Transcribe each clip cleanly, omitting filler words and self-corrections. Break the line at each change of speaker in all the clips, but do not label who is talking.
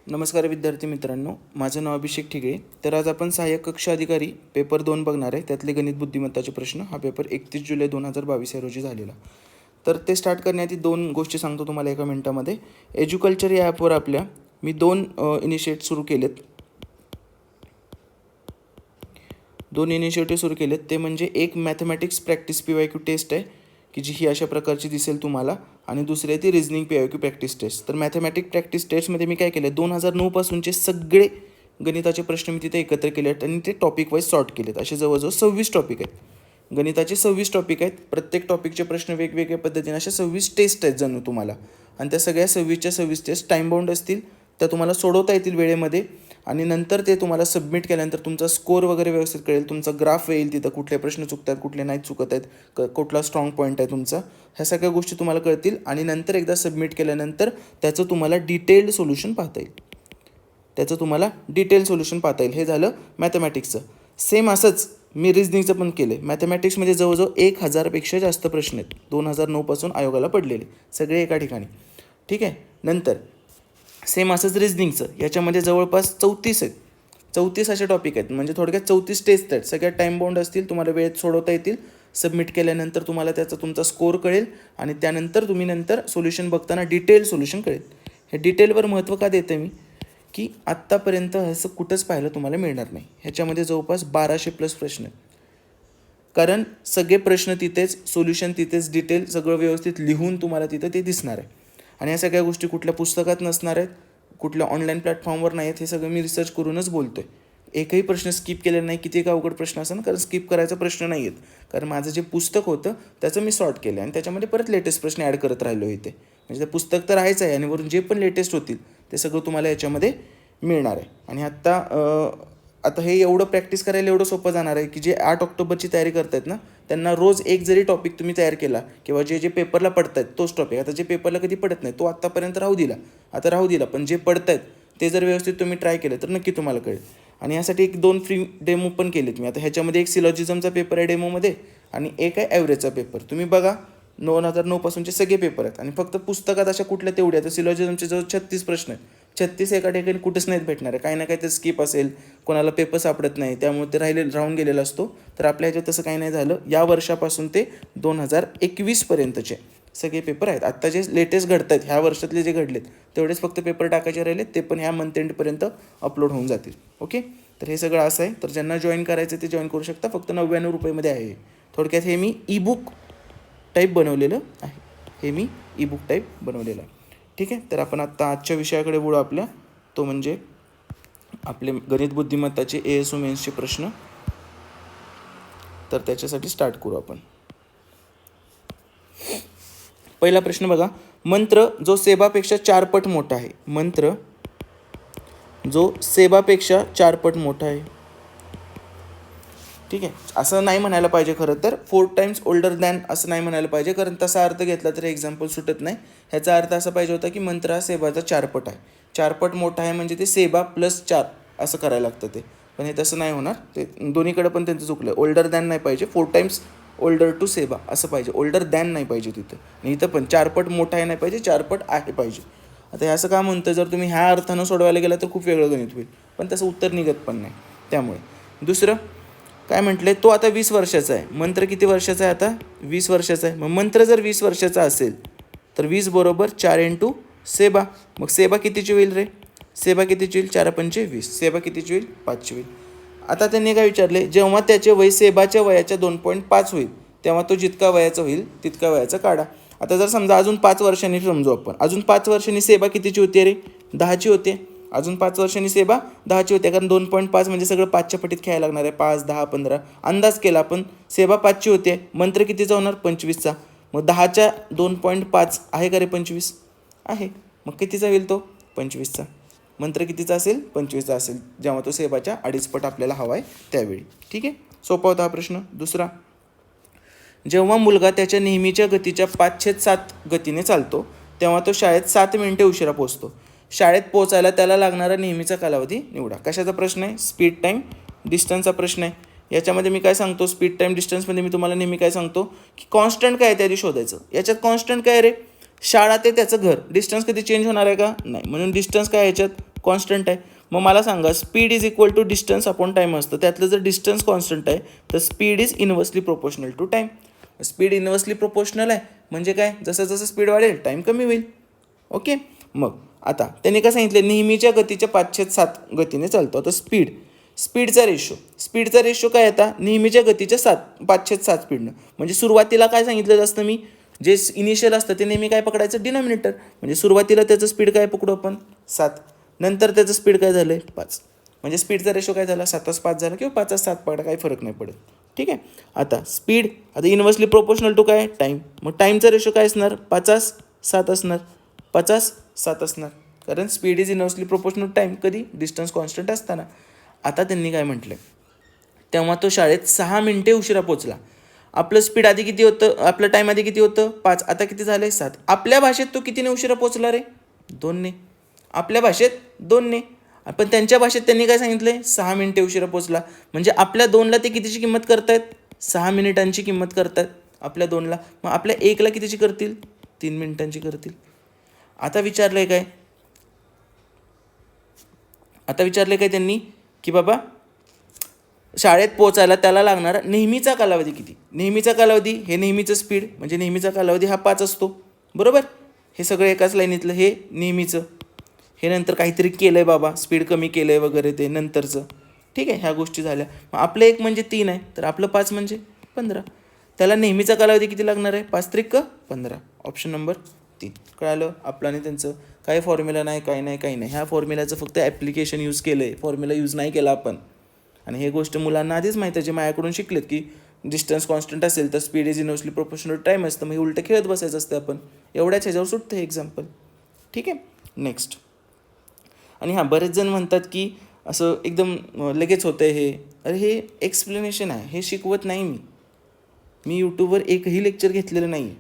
नमस्कार विद्यार्थी मित्रांनो, माझं नाव अभिषेक ठिगळे. तर आज आपण सहाय्यक कक्ष अधिकारी पेपर 2 बघणार आहे. त्यातले गणित बुद्धिमत्ताचे प्रश्न. हा पेपर 31 जुलै 2022 या रोजी झालेला. तर ते स्टार्ट करण्याआधी 2 गोष्टी सांगतो तुम्हाला एका मिनिटामध्ये. एज्युकल्चर या ॲपवर आपल्या मी 2 इनिशिएट सुरू केलेत. 2 इनिशिएटिव्ह सुरू केलेत. ते म्हणजे एक मॅथमॅटिक्स प्रॅक्टिस PYQ टेस्ट आहे की जी ही अशा प्रकारची दिसेल तुम्हाला, आणि दुसरी आहे ती रिझनिंग PYQ प्रॅक्टिस टेस्ट. तर मॅथमॅटिक प्रॅक्टिस टेस्टमध्ये मी काय केलं, 2009 पासूनचे सगळे गणिताचे प्रश्न मी तिथे एकत्र केले आहेत आणि ते टॉपिक वाईज सॉर्ट केलेत. असे जवळजवळ 26 टॉपिक आहेत. गणिताचे 26 टॉपिक आहेत. प्रत्येक टॉपिकचे प्रश्न वेगवेगळ्या पद्धतीने अशा 26 टेस्ट आहेत जणू तुम्हाला, आणि त्या सगळ्या 26च्या 26 टेस्ट टाईम बाउंड असतील. त्या तुम्हाला सोडवता येतील वेळेमध्ये, आणि नंतर ते तुम्हाला सबमिट केल्यानंतर तुमचा स्कोअर वगैरे व्यवस्थित कळेल. तुमचा ग्राफ येईल तिथं, कुठले प्रश्न चुकत आहेत, कुठले नाही चुकत आहेत, कुठला स्ट्रॉंग पॉईंट आहे तुमचा, ह्या सगळ्या गोष्टी तुम्हाला कळतील. आणि नंतर एकदा सबमिट केल्यानंतर त्याचं तुम्हाला डिटेल्ड सोल्युशन पाहता येईल. हे झालं मॅथमॅटिक्सचं. सेम असंच मी रिझनिंगचं पण केलं आहे. मॅथमॅटिक्समध्ये जवळजवळ 1000पेक्षा जास्त प्रश्न आहेत 2009 पासून आयोगाला पडलेले, सगळे एका ठिकाणी. ठीक आहे. नंतर सेम असंच रिझनिंगचं, याच्यामध्ये जवळपास 34 असे टॉपिक आहेत. म्हणजे थोडक्यात 34 टेस्ट आहेत. सगळ्या टाईम बाउंड असतील, तुम्हाला वेळेत सोडवता येतील. सबमिट केल्यानंतर तुम्हाला त्याचा तुमचा स्कोअर कळेल, आणि त्यानंतर तुम्ही नंतर सोल्युशन बघताना डिटेल सोल्युशन कळेल. हे डिटेलवर महत्त्व का देते मी, की आत्तापर्यंत असं कुठंच पाहायला तुम्हाला मिळणार नाही. ह्याच्यामध्ये जवळपास 1200+ प्रश्न आहेत. कारण सगळे प्रश्न तिथेच, सोल्युशन तिथेच, डिटेल सगळं व्यवस्थित लिहून तुम्हाला तिथं ते दिसणार आहे. आणि या सगळ्या गोष्टी कुठल्या पुस्तकात नसणार आहेत, कुठल्या ऑनलाईन प्लॅटफॉर्मवर नाही आहेत. हे सगळं मी रिसर्च करूनच बोलतो आहे. एकही प्रश्न स्किप केलेला नाही. किती एक अवघड प्रश्न असेल, कारण स्किप करायचा प्रश्न नाही आहेत. कारण माझं जे पुस्तक होतं त्याचं मी सॉर्ट केलं, आणि त्याच्यामध्ये परत लेटेस्ट प्रश्न ॲड करत राहिलो इथे. म्हणजे ते पुस्तक तर आहेच आहे, आणि वरून जे पण लेटेस्ट होतील ते सगळं तुम्हाला याच्यामध्ये मिळणार आहे. आणि आता हे एवढं प्रॅक्टिस करायला एवढं सोपं जाणार आहे की जे 8 ऑक्टोबरची तयारी करतायत ना, त्यांना रोज एक जरी टॉपिक तुम्ही तयार केला, किंवा जे पेपरला पडत आहेत तोच टॉपिक, आता जे पेपरला कधी पडत नाही तो आत्तापर्यंत राहू दिला, पण जे पडत आहेत ते जर व्यवस्थित तुम्ही ट्राय केलं तर नक्की तुम्हाला कळेल. आणि यासाठी 2 फ्री डेमो पण केलेत मी. आता ह्याच्यामध्ये एक सिलॉजिझमचा पेपर आहे डेमोमध्ये, आणि एक आहे ॲव्हरेजचा पेपर. तुम्ही बघा, 2009 पासूनचे सगळे पेपर आहेत, आणि फक्त पुस्तकात अशा कुठल्या तेवढ्या, तर सिलॉजिझमचे जवळ 36 प्रश्न आहेत. 36 एका ठिकाणी कुठंच नाहीत भेटणार आहे. काही ना काही ते स्किप असेल, कोणाला पेपर सापडत नाही, त्यामुळे ते राहून गेलेला असतो. तर आपल्या ह्याच्यात तसं काही नाही झालं. या वर्षापासून ते 2021 पर्यंतचे सगळे पेपर आहेत. आत्ता जे लेटेस्ट घडत आहेत, ह्या वर्षातले जे घडलेत तेवढेच फक्त पेपर टाकायचे राहिलेत. ते पण ह्या मंथ एंडपर्यंत अपलोड होऊन जातील. ओके. तर हे सगळं असं आहे. तर ज्यांना जॉईन करायचं ते जॉईन करू शकता. फक्त 99 रुपयेमध्ये आहे. थोडक्यात हे मी ईबुक टाईप बनवलेलं आहे. ठीक आहे. तर आपण आजच्या विषयाकडे वळू आपल्या, तो म्हणजे आपले गणित बुद्धिमत्ताचे ASO मेन्सचे प्रश्न. तर त्याच्यासाठी स्टार्ट करू आपण. पहिला प्रश्न बघा. मंत्र जो सेबापेक्षा 4 पट मोठा आहे. ठीक आहे. असं नाही म्हणायला पाहिजे खरं तर, 4 टाइम्स ओल्डर दॅन असं नाही म्हणायला पाहिजे, कारण तसा अर्थ घेतला तर एक्झाम्पल सुटत नाही. ह्याचा अर्थ असा पाहिजे होता की मंत्र हा सेबाचा 4 पट आहे. 4 पट मोठा आहे म्हणजे ते सेबा +4 असं करायला लागतं ते. पण हे तसं नाही होणार. ते दोन्हीकडे पण त्यांचं चुकलं. ओल्डर दॅन नाही पाहिजे, 4 टाइम्स ओल्डर टू सेबा असं पाहिजे. ओल्डर दॅन नाही पाहिजे तिथं. आणि इथं पण 4 पट मोठा आहे नाही पाहिजे, 4 पट आहे पाहिजे. आता हे असं का म्हणतं, जर तुम्ही ह्या अर्थानं सोडवायला गेला तर खूप वेगळं गणित होईल, पण तसं उत्तर निघत पण नाही. त्यामुळे दुसरं काय म्हटलंय, तो आता 20 वर्षाचा आहे. मंत्र किती वर्षाचा आहे आता? 20 वर्षाचा आहे. मग मंत्र जर 20 वर्षाचा असेल तर 20 बरोबर 4 × सेबा. मग सेबा कितीची होईल रे? सेबा कितीची होईल? 4 × 5 = 20. सेबा कितीची होईल? 5ची होईल. आता त्यांनी काय विचारले, जेव्हा त्याचे वय सेबाच्या वयाच्या 2.5 होईल तेव्हा तो जितका वयाचा होईल तितका वयाचा काढा. आता जर समजा अजून 5 वर्षांनी समजू आपण, अजून 5 वर्षांनी सेबा कितीची होते रे? 10ची होते. अजून 5 वर्षांनी सेबा 10ची होते, कारण 2.5 म्हणजे सगळं 5च्या पटीत खेळायला लागणार आहे. 5, 10, 15 अंदाज केला आपण. सेबा 5ची होते. मंत्र कितीचा होणार? 25चा. मग 10च्या 2.5 आहे का रे? 25 आहे. मग कितीचा होईल तो? 25चा. मंत्र कितीचा असेल? 25चा असेल, जेव्हा तो सेबाच्या 2.5 पट आपल्याला हवा आहे त्यावेळी. ठीक आहे. सोपा होता हा प्रश्न. दुसरा, जेव्हा मुलगा त्याच्या नेहमीच्या गतीच्या 5/7 गतीने चालतो तेव्हा तो शाळेत 7 मिनिटे उशिरा पोहोचतो. शाळेत पोहोचायला त्याला लागणारा नेहमीचा कालावधी निवडा. कशाचा प्रश्न आहे? स्पीड टाईम डिस्टन्सचा प्रश्न आहे. याच्यामध्ये मी काय सांगतो, स्पीड टाईम डिस्टन्समध्ये मी तुम्हाला नेहमी काय सांगतो की कॉन्स्टंट काय आहे त्या आधी शोधायचं. याच्यात कॉन्स्टंट काय रे? शाळा ते त्याचं घर. डिस्टन्स कधी चेंज होणार आहे का? नाही. म्हणून डिस्टन्स काय याच्यात? कॉन्स्टंट आहे. मग मला सांगा speed is equal to distance upon time असतं. त्यातलं जर डिस्टन्स कॉन्स्टंट आहे तर speed is inversely proportional to time. Speed inversely proportional आहे म्हणजे काय, जसं जसं स्पीड वाढेल टाईम कमी होईल. ओके. मग आता त्यांनी काय सांगितलं, नेहमीच्या गतीच्या 5/7 गतीने चालतो. आता स्पीडचा रेशो काय येता, नेहमीच्या गतीच्या 5/7 स्पीडनं. म्हणजे सुरुवातीला काय सांगितलं असतं मी, जे इनिशियल असतं ते नेहमी काय पकडायचं, डिनॉमिनेटर. म्हणजे सुरुवातीला त्याचं स्पीड काय पकडू आपण 7, नंतर त्याचं स्पीड काय झालं 5. म्हणजे स्पीडचा रेशो काय झाला 7/5 झाला किंवा 5/7 पकडा, काही फरक नाही पडत. ठीक आहे. आता इन्व्हर्सली प्रोपोर्शनल टू काय, टाईम. मग टाईमचा रेशो काय असणार, 5/7 असणार. 5/7 असणार, कारण speed is inversely proportional to time. कधी, डिस्टन्स कॉन्स्टंट असताना. आता त्यांनी काय म्हटलं, तेव्हा तो शाळेत 6 मिनिटे उशिरा पोचला. आपलं स्पीड आधी किती होतं, आपलं टाईम आधी किती होतं 5, आता किती झालं 7. आपल्या भाषेत तो कितीने उशिरा पोचला रे, 2ने. आपल्या भाषेत 2ने. पण त्यांच्या भाषेत त्यांनी काय सांगितलं, 6 मिनिटे उशिरा पोचला. म्हणजे आपल्या 2ला ते कितीची किंमत करतायत, 6 मिनिटांची किंमत करतायत आपल्या 2ला. मग आपल्या 1ला कितीची करतील, 3 मिनिटांची करतील. आता विचारलंय काय त्यांनी, की बाबा शाळेत पोचायला त्याला लागणारा नेहमीचा कालावधी किती. नेहमीचा कालावधी हे नेहमीचं स्पीड, म्हणजे नेहमीचा कालावधी हा 5 असतो, बरोबर. हे सगळं एकाच लाईनीतलं, हे नेहमीचं. हे नंतर काहीतरी केलं आहे बाबा, स्पीड कमी केलं आहे वगैरे, ते नंतरचं. ठीक आहे, ह्या गोष्टी झाल्या. मग आपलं 1 म्हणजे 3 आहे, तर आपलं 5 म्हणजे 15. त्याला नेहमीचा कालावधी किती लागणार आहे, 5 त्रिक 15. Option number 3. कळालं आपलं आणि त्यांचं. काही फॉर्म्युला नाही, काही नाही. ह्या फॉर्म्युल्याचं फक्त ॲप्लिकेशन यूज केलं आहे, फॉर्म्युला यूज नाही केला आपण. आणि हे गोष्ट मुलांना आधीच माहीत आहे, जे माझ्याकडून शिकलेत, की डिस्टन्स कॉन्स्टंट असेल तर speed is inversely proportional time असतं. मग हे उलटं खेळत बसायचं असतं आपण. एवढ्याच ह्याच्यावर सुटतं हे एक्झाम्पल. ठीक आहे. नेक्स्ट. आणि बरेच जण म्हणतात की असं एकदम लगेच होतं हे. अरे हे एक्सप्लेनेशन आहे, हे शिकवत नाही मी यूट्यूबवर एकही लेक्चर घेतलेलं नाही.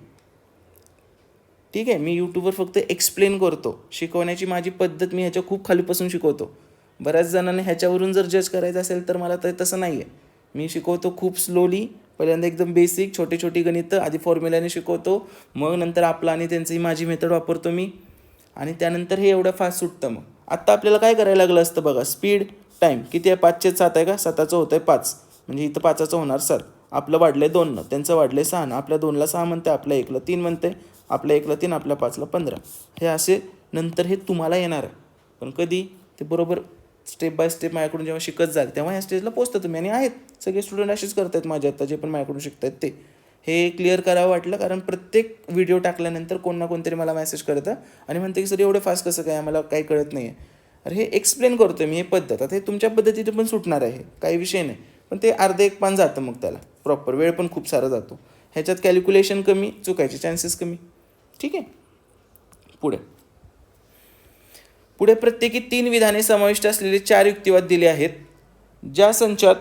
ठीक आहे, मी यूट्यूबवर फक्त एक्सप्लेन करतो. शिकवण्याची माझी पद्धत मी ह्याच्या खूप खालीपासून शिकवतो. बऱ्याच जणांना ह्याच्यावरून जर जज करायचं असेल तर मला तर तसं नाही आहे. मी शिकवतो खूप स्लोली. पहिल्यांदा एकदम बेसिक छोटी गणितं आधी फॉर्म्युल्याने शिकवतो, मग नंतर आपलं आणि त्यांचंही माझी मेथड वापरतो मी, आणि त्यानंतर हे एवढं फास्ट सुटतं. मग आत्ता आपल्याला काय करायला लागलं असतं बघा, स्पीड टाईम किती आहे, 5/7 आहे का, 7चं होतं आहे 5, म्हणजे इथं 5चं होणार 7. आपलं वाढलं आहे 2, त्यांचं वाढलं आहे 6. आपल्या 2ला 6 म्हणते, आपल्या 1ला 3 म्हणते, आपल्या 1ला 3, आपल्या 5ला 15. हे असे नंतर हे तुम्हाला येणार आहे. पण कधी, ते बरोबर स्टेप बाय स्टेप माझ्याकडून जेव्हा शिकत जाल तेव्हा ह्या स्टेजला पोचता तुम्ही. आणि आहेत सगळे स्टुडंट असेच करत आहेत माझे आता, जे पण माझ्याकडून शिकत आहेत ते. हे क्लिअर करावं वाटलं, कारण प्रत्येक व्हिडिओ टाकल्यानंतर कोण ना कोणतरी मला मेसेज करतं आणि म्हणते की सर एवढे फास्ट कसं काय, आम्हाला काही कळत नाही आहे. अरे हे एक्सप्लेन करतो मी, हे पद्धत. आता हे तुमच्या पद्धतीने पण सुटणार आहे, काही विषय नाही. पण ते अर्धे 1 पान जातं, मग त्याला प्रॉपर वेळ पण खूप सारा जातो. ह्याच्यात कॅल्क्युलेशन कमी, चुकायचे चान्सेस कमी. ठीक आहे. पुढे प्रत्येकी 3 विधाने समाविष्ट असलेले 4 युक्तिवाद दिले आहेत. ज्या संचात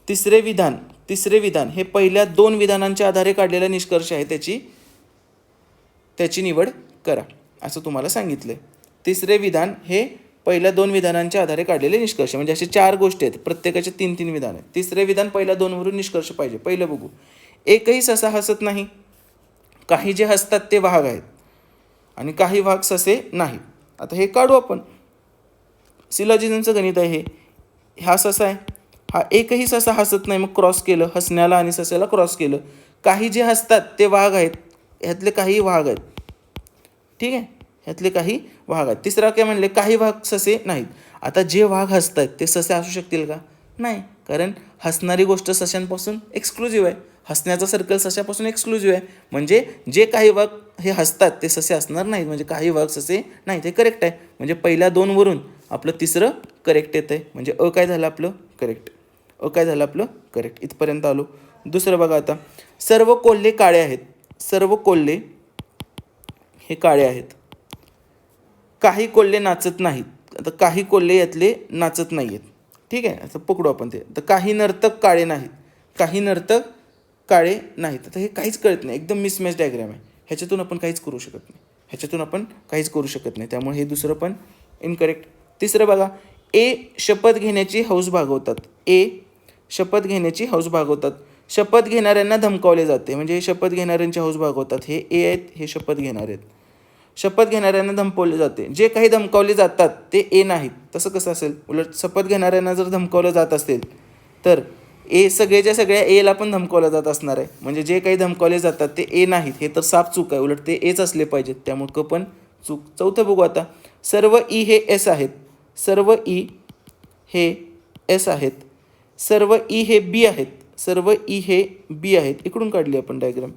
तिसरे विधान हे पहिल्या 2 विधानांच्या आधारे काढलेला निष्कर्ष आहे, त्याची निवड करा, असं तुम्हाला सांगितलं. तिसरे विधान हे पहिल्या 2 विधानांच्या आधारे काढलेले निष्कर्ष, म्हणजे असे 4 गोष्टी आहेत, प्रत्येकाचे 3-3 विधान आहेत. तिसरे विधान पहिल्या 2 वरून निष्कर्ष पाहिजे. पहिलं बघू, एकही ससा हसत नाही. काही जे हसतात ते वाघ आहेत आणि काही वाघ ससे नाही. आता हे काढू आपण. सिलॉजिझमचं गणित आहे हे. हा ससा आहे, हा एकही ससा हसत नाही. मग क्रॉस केलं, हसण्याला आणि सस्याला क्रॉस केलं. काही जे हसतात ते वाघ आहेत, ह्यातले काही वाघ आहेत. ठीक आहे, ह्यातले काही वाघ आहेत. तिसरा काय म्हणले, काही वाघ ससे नाहीत. आता जे वाघ हसतात ते ससे असू शकतील का, नाही, कारण हसणारी गोष्ट सशांपासून एक्सक्लुझिव्ह आहे. हसण्याचा सर्कल सशापासून एक्सक्लुझिव्ह आहे. म्हणजे जे काही वाघ हे हसतात ते ससे असणार नाहीत, म्हणजे काही वाघ ससे नाही, ते करेक्ट आहे. म्हणजे पहिल्या 2 वरून आपलं तिसरं करेक्ट येतं आहे. म्हणजे काय झालं आपलं करेक्ट. इथपर्यंत आलो. दुसरं बघा आता, सर्व कोल्हे काळे आहेत. सर्व कोल्हे हे काळे आहेत. काही कोल्हे नाचत नाहीत. आता काही कोल्हे यातले नाचत नाही आहेत. ठीक आहे, आता पकडू आपण ते. तर काही नर्तक काळे नाहीत. आता हे काहीच कळत नाही, एकदम मिसमॅच डायग्राम आहे. ह्याच्यातून आपण काहीच करू शकत नाही. त्यामुळे हे दुसरं पण इनकरेक्ट. तिसरं बघा, ए शपथ घेण्याची हौस भागवतात. शपथ घेणाऱ्यांना धमकावले जाते, म्हणजे हे शपथ घेणाऱ्यांची हौस भागवतात. हे ए आहेत, हे शपथ घेणार आहेत. शपथ घेणाऱ्यांना धमकावले जाते. जे काही धमकावले जातात ते ए नाहीत. तसं कसं असेल? उलट शपथ घेणाऱ्यांना जर धमकावलं जात असेल तर ए सगळ्याच्या सगळ्या एला पण धमकावलं जात असणार आहे. म्हणजे जे काही धमकावले जातात ते ए नाहीत, हे तर साफ चूक आहे. उलट ते एच असले पाहिजेत, त्यामुळे क पण चूक. चौथं बघू आता. सर्व ई हे एस आहेत. सर्व ई हे एस आहेत. सर्व ई हे बी आहेत. सर्व ई हे बी आहेत. इकडून काढली आपण डायग्राम.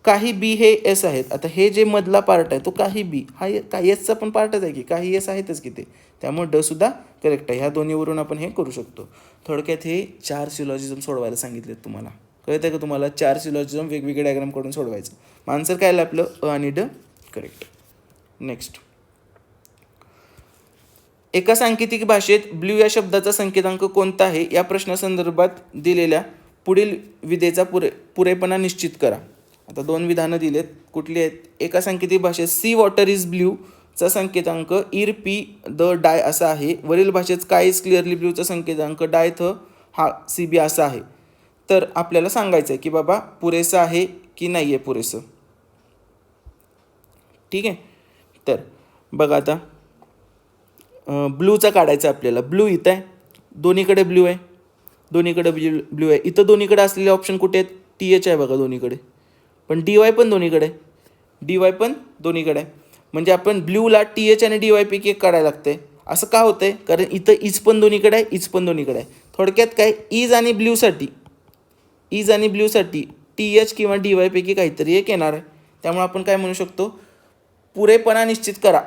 काही बी हे एस आहेत. आता हे जे मधला पार्ट आहे तो काही बी, हा काही एसचा पण पार्टच आहे की, काही एस आहेतच की ते, त्यामुळे ड सुद्धा करेक्ट आहे. ह्या दोन्हीवरून आपण हे करू शकतो. थोडक्यात हे 4 सिलॉजिझम सोडवायला सांगितलेत तुम्हाला. कळतं आहे का तुम्हाला? 4 सिलॉजिझम वेगवेगळे डायग्राम काढून सोडवायचं. आन्सर काय आलं आपलं? अ आणि ड करेक्ट. नेक्स्ट. एका सांकेतिक भाषेत ब्ल्यू या शब्दाचा संकेतांक कोणता आहे या प्रश्नासंदर्भात दिलेल्या पुढील विधेचा पुरेपणा निश्चित करा. आता 2 विधानं दिलेत. कुठली आहेत? एका सांकेतिक भाषेत सी वॉटर इज ब्ल्यू चा संकेतांक इर पी द डाय असा आहे. वरील भाषेत स्काय इज क्लिअरली ब्ल्यूचा संकेतांक डाय थ हा सी बी असा आहे. तर आपल्याला सांगायचं आहे की बाबा पुरेसं आहे की नाही आहे पुरेसं. ठीक आहे. तर बघा आता ब्लूचा काढायचा आपल्याला. ब्लू इथं आहे, दोन्हीकडे ब्ल्यू आहे, दोन्हीकडे ब्ल्यू आहे. इथं दोन्हीकडे असलेले ऑप्शन कुठे आहेत? टी एच आहे बघा दोन्हीकडे, पण डी वाय पण दोन्हीकडे आहे, डी वाय पण दोन्हीकडे आहे. म्हणजे आपण ब्ल्यूला टी एच आणि डी वाय पैकी एक काढायला लागतंय. असं का होतंय? कारण इथं इज पण दोन्हीकडे आहे, इज पण दोन्हीकडे आहे. थोडक्यात काय, इज आणि ब्ल्यूसाठी टी एच किंवा डी वाय पैकी काहीतरी एक येणार आहे. त्यामुळे आपण काय म्हणू शकतो? पुरेपणा निश्चित करा.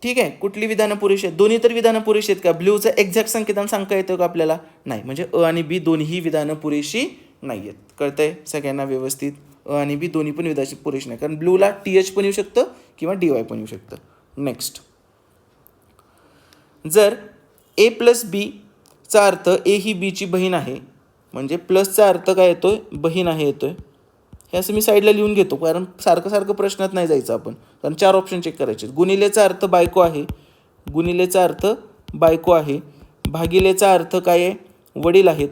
ठीक आहे. कुठली विधानं पुरेशी आहेत? दोन्ही तर विधानं पुरेशी आहेत का? ब्ल्यूचं एक्झॅक्ट संकेतांक सांगता येतं का आपल्याला? नाही. म्हणजे अ आणि बी दोन्ही विधानं पुरेशी नाही आहेत. कळतंय सगळ्यांना व्यवस्थित? अ आणि बी दोन्ही पण विधाची पुरेशी नाही, कारण ब्ल्यूला टी एच पण येऊ शकतं किंवा डी वाय पण येऊ शकतं. नेक्स्ट. जर ए प्लस बीचा अर्थ ए ही बीची बहीण आहे, म्हणजे प्लसचा अर्थ काय येतोय? बहीण आहे येतोय. हे असं मी साईडला लिहून घेतो, कारण सारखं प्रश्नात नाही जायचं आपण, कारण 4 ऑप्शन चेक करायचे. गुणिलेचा अर्थ बायको आहे, गुणिलेचा अर्थ बायको आहे. भागिलेचा अर्थ काय आहे? वडील आहेत.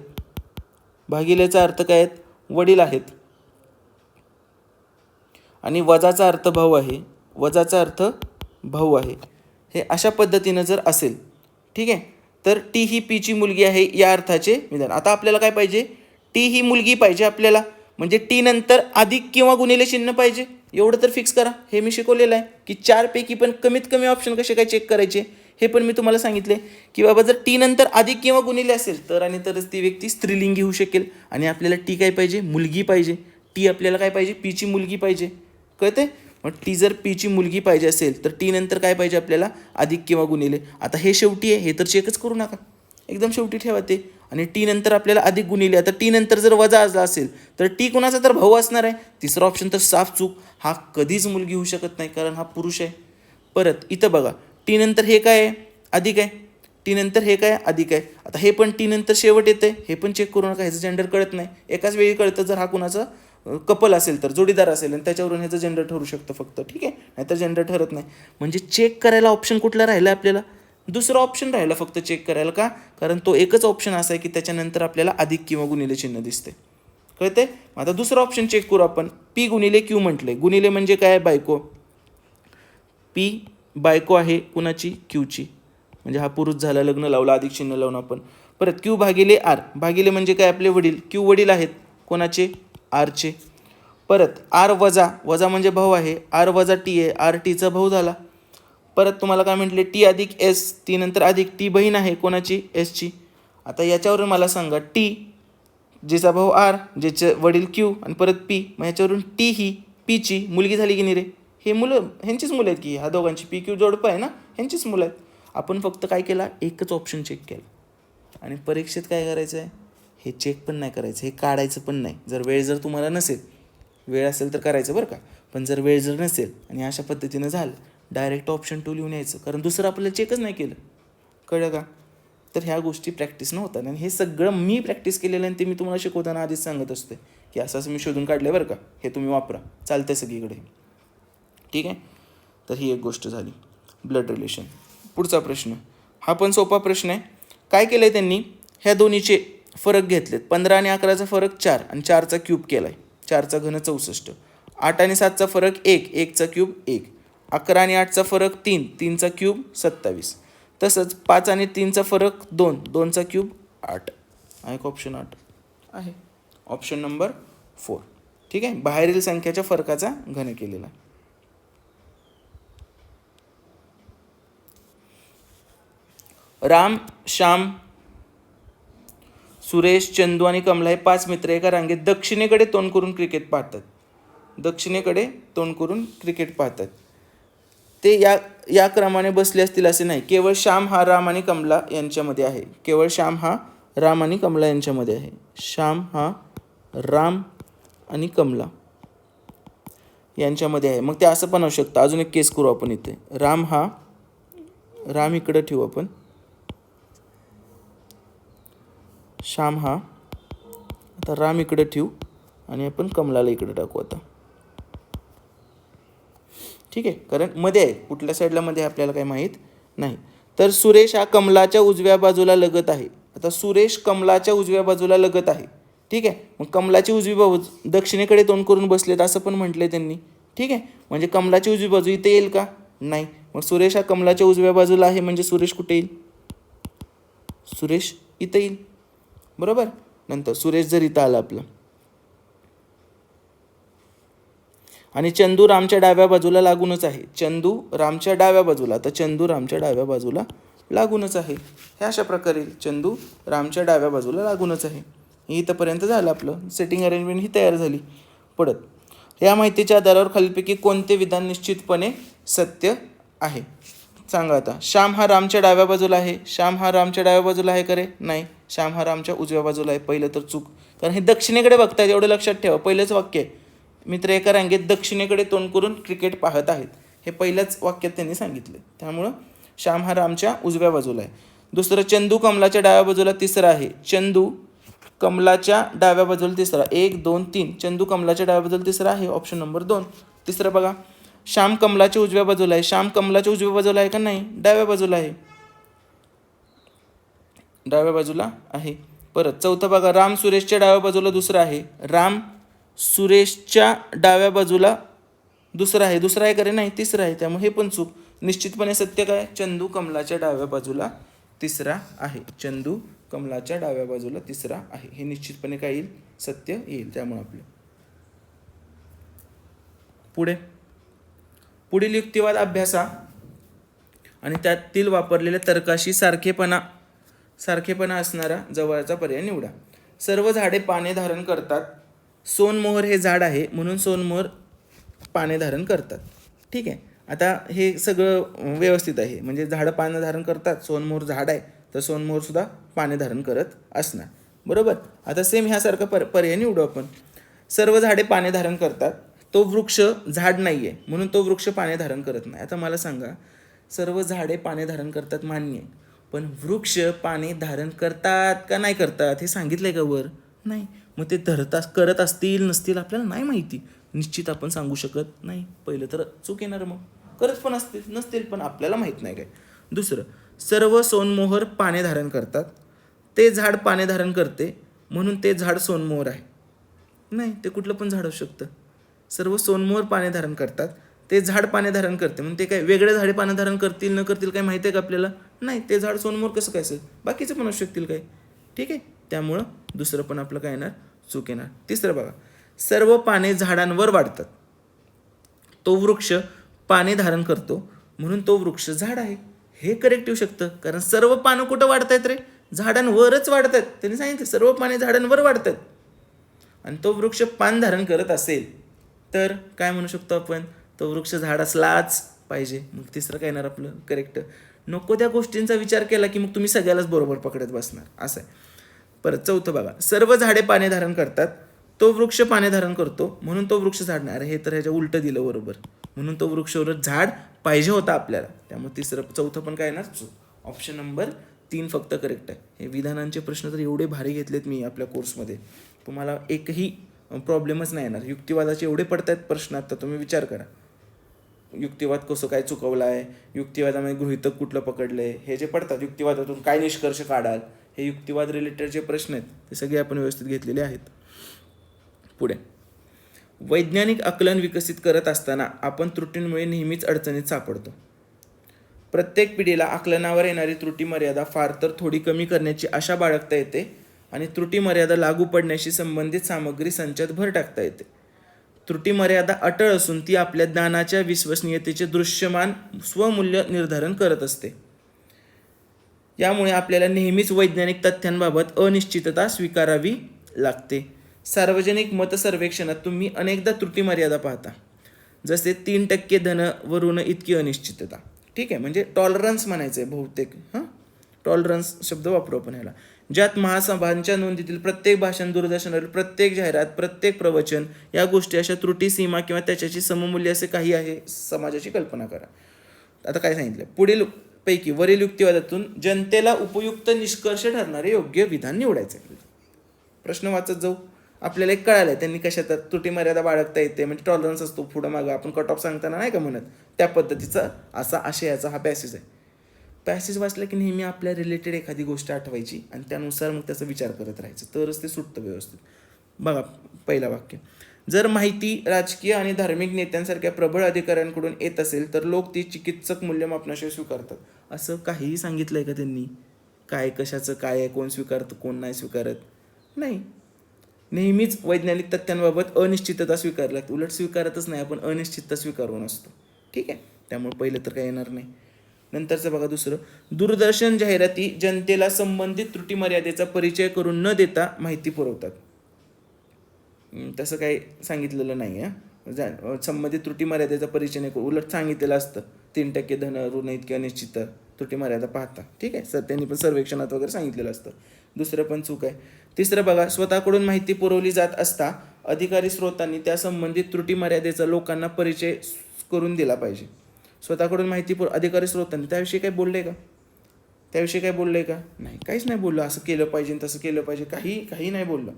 भागिलेचा अर्थ काय आहेत? वडील आहेत. आणि वजाचा अर्थ भाऊ आहे, वजाचा अर्थ भाऊ आहे. हे अशा पद्धतीनं जर असेल, ठीक आहे, तर टी ही पीची मुलगी आहे या अर्थाचे विधान. आता आपल्याला काय पाहिजे? टी ही मुलगी पाहिजे आपल्याला, म्हणजे टी नंतर अधिक किंवा गुणिले चिन्ह पाहिजे. एवढं तर फिक्स करा. हे मी शिकवलेलं आहे की 4 पैकी पण कमीत कमी ऑप्शन कसे काय चेक करायचे हे पण मी तुम्हाला सांगितले. की बाबा जर टी नंतर अधिक किंवा गुणिले असेल तर आणि तरच ती व्यक्ती स्त्रीलिंगी होऊ शकेल. आणि आपल्याला टी काय पाहिजे? मुलगी पाहिजे. टी आपल्याला काय पाहिजे? पीची मुलगी पाहिजे. कळते? मग टी जर पीची मुलगी पाहिजे असेल तर टी नंतर काय पाहिजे आपल्याला? अधिक किंवा गुणिले. आता हे शेवटी आहे, हे तर चेकच करू नका, एकदम शेवटी ठेवा ते. आणि टी नंतर आपल्याला अधिक गुणिले. आता टी नंतर जर वजा असेल तर टी कुणाचा तर भाऊ असणार आहे. तिसरा ऑप्शन तर साफ चूक. हा कधीच मुलगी होऊ शकत नाही, कारण हा पुरुष आहे. परत इथं बघा, टी नंतर हे काय आहे? अधिक आहे. टी नंतर हे काय? अधिक आहे. आता हे पण टी नंतर शेवट येते, हे पण चेक करू नका. ह्याचं जेंडर कळत नाही. एकाच वेळी कळतं जर हा कुणाचा कपल असेल तर, जोडीदार असेल, आणि त्याच्यावरून ह्याचं जेंडर ठरू शकतं फक्त. ठीक आहे, नाहीतर जेंडर ठरत नाही. म्हणजे चेक करायला ऑप्शन कुठला राहिला आपल्याला? दुसरा ऑप्शन राहिला फक्त चेक करायला. का? कारण तो एकच ऑप्शन असा आहे की त्याच्यानंतर आपल्याला अधिक किंवा गुणिले चिन्ह दिसते. कळते? आता दुसरा ऑप्शन चेक करू आपण. पी गुणिले क्यू म्हटले. गुणिले म्हणजे काय? बायको. पी बायको आहे कुणाची? क्यूची. म्हणजे हा पुरुष झाला, लग्न लावला, अधिक चिन्ह लावून आपण. परत क्यू भागिले आर. भागिले म्हणजे काय? आपले वडील. क्यू वडील आहेत कोणाचे? आरचे. परत आर वजा, वजा म्हणजे भाऊ आहे. आर वजा टी आहे, आर टीचा भाऊ झाला. परत तुम्हाला काय म्हटले? टी अधिक एस. टी नंतर अधिक. टी बहीण आहे कोणाची? एसची. आता याच्यावरून मला सांगा, टी जिचा भाऊ आर, ज्याचे वडील क्यू, आणि परत पी, मग याच्यावरून टी ही पीची मुलगी झाली की नाही रे? हे मुलं ह्यांचीच मुलं आहेत की, ह्या दोघांची पी क्यू जोडपं आहे ना, ह्यांचीच मुलं आहेत. आपण फक्त काय केला? एकच ऑप्शन चेक केला. आणि परीक्षेत काय करायचं आहे? हे चेक पण नाही करायचं, हे काढायचं पण नाही. जर तुम्हाला नसेल, वेळ असेल तर करायचं बरं का, पण जर वेळ नसेल आणि अशा पद्धतीनं झालं, डायरेक्ट ऑप्शन 2 लिहून यायचं, कारण दुसरं आपल्याला चेकच नाही केलं. कळलं का? तर ह्या गोष्टी प्रॅक्टिस नव्हतात. आणि हे सगळं मी प्रॅक्टिस केलेलं आहे, ते मी तुम्हाला शिकवताना आधीच सांगत असते की असं मी शोधून काढलं आहे बरं का, हे तुम्ही वापरा, चालतंय सगळीकडे. ठीक आहे. तर ही एक गोष्ट झाली ब्लड रिलेशन. पुढचा प्रश्न, हा पण सोपा प्रश्न आहे. काय केलं आहे त्यांनी? ह्या दोन्हीचे फरक घेतलेत. 15 आणि 11चा फरक 4 आणि 4चा क्यूब केला आहे. 4चा घन 64. 8 आणि 7चा फरक 1, 1चा क्यूब 1. 11 आणि 8चा फरक 3, 3चा क्यूब 27. तसंच 5 आणि 3चा फरक 2, 2चा क्यूब 8. आहे का ऑप्शन 8 आहे. Option number 4. ठीक आहे, बाहेरील संख्याच्या फरकाचा घन केलेला. राम, श्याम, सुरेश, चंदू आणि कमला हे 5 मित्र एका रांगेत दक्षिणेकडे तोंड करून क्रिकेट पाहतात. दक्षिणेकडे तोंड करून क्रिकेट पाहतात. ते या क्रमाने बसले असतील असे नाही. केवळ श्याम हा राम आणि कमला यांच्यामध्ये आहे. केवळ श्याम हा राम आणि कमला यांच्यामध्ये आहे. श्याम हा राम आणि कमला यांच्यामध्ये आहे. मग ते असं पण असू शकतं. अजून एक केस करू आपण इथे. राम इकडे ठेवू आपण. श्याम हा, आता राम इकडे ठेवू आणि आपण कमलाला इकडे टाकू आता. ठीक आहे, कारण मध्ये आहे, कुठल्या साईडला मध्ये आपल्याला काही माहीत नाही. तर सुरेश हा कमलाच्या उजव्या बाजूला लगत आहे. आता सुरेश कमलाच्या उजव्या बाजूला लगत आहे. ठीक आहे, मग कमलाची उजवी बाजू दक्षिणेकडे तोंड करून बसलेत असं पण म्हटलंय त्यांनी. ठीक आहे, म्हणजे कमलाची उजवी बाजू इथे येईल का? नाही. मग सुरेश हा कमलाच्या उजव्या बाजूला आहे म्हणजे सुरेश कुठे येईल? सुरेश इथं येईल. बरोबर. नंतर सुरेश जर इथं आला आपला आणि चंदू रामच्या डाव्या बाजूला लागूनच आहे. चंदू रामच्या डाव्या बाजूला, तर चंदू रामच्या डाव्या बाजूला लागूनच आहे. हे अशा प्रकारे चंदू रामच्या डाव्या बाजूला लागूनच आहे. इथंपर्यंत झालं आपलं. सेटिंग अरेंजमेंट ही तयार झाली. पडत या माहितीच्या आधारावर खालीलपैकी कोणते विधान निश्चितपणे सत्य आहे? सांगा आता. श्याम हा रामच्या डाव्या बाजूला आहे. श्याम हा रामच्या डाव्या बाजूला आहे का रे? नाही. श्याम हा रामच्या उजव्या बाजूला आहे. पहिलं तर चूक, कारण हे दक्षिणेकडे बघतायत एवढं लक्षात ठेवा. पहिलंच वाक्य आहे, मित्र एका रांगेत दक्षिणेकडे तोंड करून क्रिकेट पाहत आहेत. हे पहिल्याच वाक्यात त्यांनी सांगितले. त्यामुळं श्याम हा रामच्या उजव्या बाजूला आहे. दुसरं, चंदू कमलाच्या डाव्या बाजूला. तिसरं आहे चंदू कमलाच्या डाव्या बाजूला. तिसरा 1 2 3 चंदू कमलाच्या डाव्या बाजूला तिसरा आहे. Option number 2. तिसरं बघा, श्याम कमलाच्या उजव्या बाजूला आहे. श्याम कमलाच्या उजव्या बाजूला आहे का? नाही, डाव्या बाजूला आहे. डाव्या बाजूला आहे. परत चौथं बघा, राम सुरेशच्या डाव्या बाजूला दुसरा आहे. राम सुरेशच्या डाव्या बाजूला दुसरा आहे. दुसरा आहे का रे? नाही, तिसरा आहे. त्यामुळे हे पण चूक. निश्चितपणे सत्य काय? चंदू कमलाच्या डाव्या बाजूला तिसरा आहे. चंदू कमलाच्या डाव्या बाजूला तिसरा आहे. हे निश्चितपणे काय येईल? सत्य येईल. त्यामुळे आपलं पुढील युक्तिवाद अभ्यासा आणि त्यातील वापरलेल्या तर्काशी सारखेपणा असणारा जवळचा पर्याय निवडा. सर्व झाडे पाने धारण करतात. सोनमोहर हे झाड आहे म्हणून सोनमोहर पाने धारण करतात. ठीक आहे, आता हे सगळं व्यवस्थित आहे. म्हणजे झाडं पाने धारण करतात. सोनमोहर झाड आहे तर सोनमोहर सुद्धा पाने धारण करत असणार. बरोबर. आता सेम ह्यासारखा पर्याय निवडू आपण. सर्व झाडे पाने धारण करतात. तो वृक्ष झाड नाही आहे म्हणून तो वृक्ष पाने धारण करत नाही. आता मला सांगा, सर्व झाडे पाने धारण करतात मान्य आहे, पण वृक्ष पाने धारण करतात का नाही करतात हे सांगितलंय का वर? नाही. मग ते करत असतील नसतील आपल्याला नाही माहिती. निश्चित आपण सांगू शकत नाही. पहिलं तर चूक येणार. मग करत पण असतील नसतील पण आपल्याला माहीत नाही काय. दुसरं, सर्व सोनमोहर पाने धारण करतात. ते झाड पाने धारण करते म्हणून ते झाड सोनमोहर आहे. नाही, ते कुठलं पण झाड असू शकतं. सर्व सोनमोहर पाने धारण करतात. ते झाड पाने धारण करते म्हणून ते काय वेगळे झाडे पाने धारण करतील न करतील काय माहिती आहे का आपल्याला? नाही. ते झाड सोनमोहर कसं काय असेल? बाकीचे पण असू शकतील काय. ठीक आहे, त्यामुळं दुसरं पण आपलं काय येणार? चूक येणार. तिसरं बघा, सर्व पाने झाडांवर वाढतात. तो वृक्ष पाने धारण करतो म्हणून तो वृक्ष झाड आहे. हे करेक्ट येऊ शकतं, कारण सर्व पानं कुठं वाढतायत रे? झाडांवरच वाढतात. त्यांनी सांगितलं सर्व पाने झाडांवर वाढतात. आणि तो वृक्ष पान धारण करत असेल तर काय म्हणू शकतो आपण? तो वृक्ष झाड असलाच पाहिजे. मग तिसरं काय येणार आपलं? करेक्ट. नको त्या गोष्टींचा विचार केला की मग तुम्ही सगळ्यालाच बरोबर पकडत बसणार असं आहे. परत चौथं बघा, सर्व झाडे पाने धारण करतात. तो वृक्ष पाने धारण करतो म्हणून तो वृक्ष झाड नाही. अरे हे तर ह्याच्या उलटं दिलं. बरोबर, म्हणून तो वृक्षवर झाड पाहिजे होता आपल्याला. त्यामुळे चौथं पण काय येणार? ऑप्शन नंबर 3 फक्त करेक्ट आहे. हे विधानांचे प्रश्न तर एवढे भारी घेतलेत मी आपल्या कोर्समध्ये, तुम्हाला एकही प्रॉब्लेमच नाही येणार. युक्तिवादाचे एवढे पडतात प्रश्न, आता तुम्ही विचार करा. युक्तिवाद कसं काय चुकवला आहे, युक्तिवादामध्ये गृहीतक कुठलं पकडलं आहे, हे जे पडतात युक्तिवादातून काय निष्कर्ष काढाल, हे युक्तिवाद रिलेटेड जे प्रश्न आहेत ते सगळे आपण व्यवस्थित घेतलेले आहेत. पुढे, वैज्ञानिक आकलन विकसित करत असताना आपण त्रुटींमुळे नेहमीच अडचणीत सापडतो. प्रत्येक पिढीला आकलनावर येणारी त्रुटी मर्यादा फार तर थोडी कमी करण्याची आशा बाळगता येते आणि त्रुटी मर्यादा लागू पडण्याशी संबंधित सामग्री संचात भर टाकता येते. त्रुटी मर्यादा अटळ असून ती आपल्या ज्ञानाच्या विश्वसनीयतेचे दृश्यमान स्वमूल्य निर्धारण करत असते. यामुळे आपल्याला नेहमीच वैज्ञानिक तथ्यांबाबत अनिश्चितता स्वीकारावी लागते. सार्वजनिक मत सर्वेक्षणात तुम्ही अनेकदा त्रुटी मर्यादा पाहता, जसे 3% धन व ऋण इतकी अनिश्चितता. ठीक आहे, म्हणजे टॉलरन्स म्हणायचं आहे बहुतेक. टॉलरन्स शब्द वापरू आपण ह्याला. ज्यात महासभांच्या नोंदीतील प्रत्येक भाषण, दूरदर्शनावरील प्रत्येक जाहिरात, प्रत्येक प्रवचन या गोष्टी अशा त्रुटी सीमा किंवा त्याच्याशी सममूल्य असे काही आहे समाजाची कल्पना करा. आता काय सांगितलं, पुढील पैकी वरील युक्तिवादातून जनतेला उपयुक्त निष्कर्ष ठरणारे योग्य विधान निवडायचे. प्रश्न वाचत जाऊ. आपल्याला एक कळालं त्यांनी कशात त्रुटी मर्यादा बाळगता येते, म्हणजे टॉलरन्स असतो पुढं मागं आपण कट ऑफ सांगताना नाही का म्हणत, त्या पद्धतीचा असा आशयाचा हा पॅसेज आहे. पॅसेज वाचला की नेहमी आपल्या रिलेटेड एखादी गोष्ट आठवायची आणि त्यानुसार मग त्याचा विचार करत राहायचं, तरच ते सुटतं व्यवस्थित. बघा पहिला वाक्य, जर माहिती राजकीय आणि धार्मिक नेत्यांसारख्या प्रबळ अधिकाऱ्यांकडून येत असेल तर लोक ती चिकित्सक मूल्यमापनाशिवाय स्वीकारतात. असं काहीही सांगितलं आहे का त्यांनी? काय कशाचं काय आहे, कोण स्वीकारतं कोण नाही स्वीकारत? नाही. नेहमीच वैज्ञानिक तथ्यांबाबत अनिश्चितता स्वीकारली लागते. उलट स्वीकारतच नाही आपण, अनिश्चितता स्वीकारून असतो. ठीक आहे, त्यामुळे पहिलं तर काय येणार नाही. नंतरचं बघा दुसरं, दूरदर्शन जाहिराती जनतेला संबंधित त्रुटी मर्यादेचा परिचय करून न देता माहिती पुरवतात. तसं काही सांगितलेलं नाही आहे. संबंधित त्रुटी मर्यादेचा परिचय नाही, उलट सांगितलेलं असतं 3% धन ऋण इतकी अनिश्चित त्रुटी मर्यादा पाहता. ठीक आहे, त्यांनी पण सर्वेक्षणात वगैरे सांगितलेलं असतं. दुसरं पण चूक आहे. तिसरं बघा, स्वतःकडून माहिती पुरवली जात असता अधिकारी स्रोतांनी त्या संबंधित त्रुटी मर्यादेचा लोकांना परिचय करून दिला पाहिजे. स्वतःकडून माहिती अधिकारी स्रोतांनी त्याविषयी काय बोलले का? त्याविषयी काय बोलले का? नाही, काहीच नाही बोललं. असं केलं पाहिजे तसं केलं पाहिजे, काही नाही बोललं.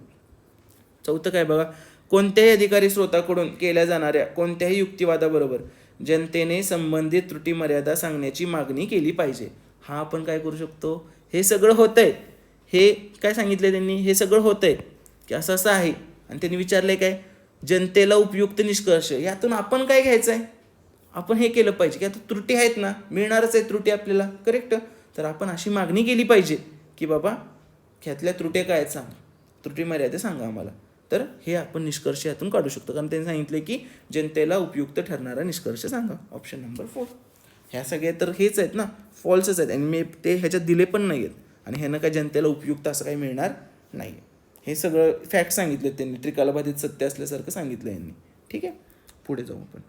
चौथं काय बघा, कोणत्याही अधिकारी स्रोताकडून केल्या जाणाऱ्या कोणत्याही युक्तिवादाबरोबर जनतेने संबंधित त्रुटी मर्यादा सांगण्याची मागणी केली पाहिजे. हा आपण काय करू शकतो, हे सगळं होतंय, हे काय सांगितलंय त्यांनी, हे सगळं होतंय की असं असं आहे आणि त्यांनी विचारलंय काय, जनतेला उपयुक्त निष्कर्ष. यातून आपण काय घ्यायचं आहे, आपण हे केलं पाहिजे की आता त्रुटी आहेत ना, मिळणारच आहे त्रुटी आपल्याला, करेक्ट. तर आपण अशी मागणी केली पाहिजे की बाबा ह्यातल्या त्रुट्या काय आहेत सांगा, त्रुटी मर्यादा सांगा आम्हाला. तर हे आपण निष्कर्ष यातून काढू शकतो, कारण त्यांनी सांगितले की जनतेला उपयुक्त ठरणारा निष्कर्ष सांगा. Option number 4. ह्या सगळ्या तर हेच आहेत ना, फॉल्सच आहेत आणि मी ते ह्याच्यात दिले पण नाही आहेत आणि ह्यानं काय जनतेला उपयुक्त असं काही मिळणार नाही. हे सगळं फॅक्ट सांगितले त्यांनी, त्रिकाला बाधित सत्य असल्यासारखं सांगितलं यांनी. ठीक आहे, पुढे जाऊ आपण.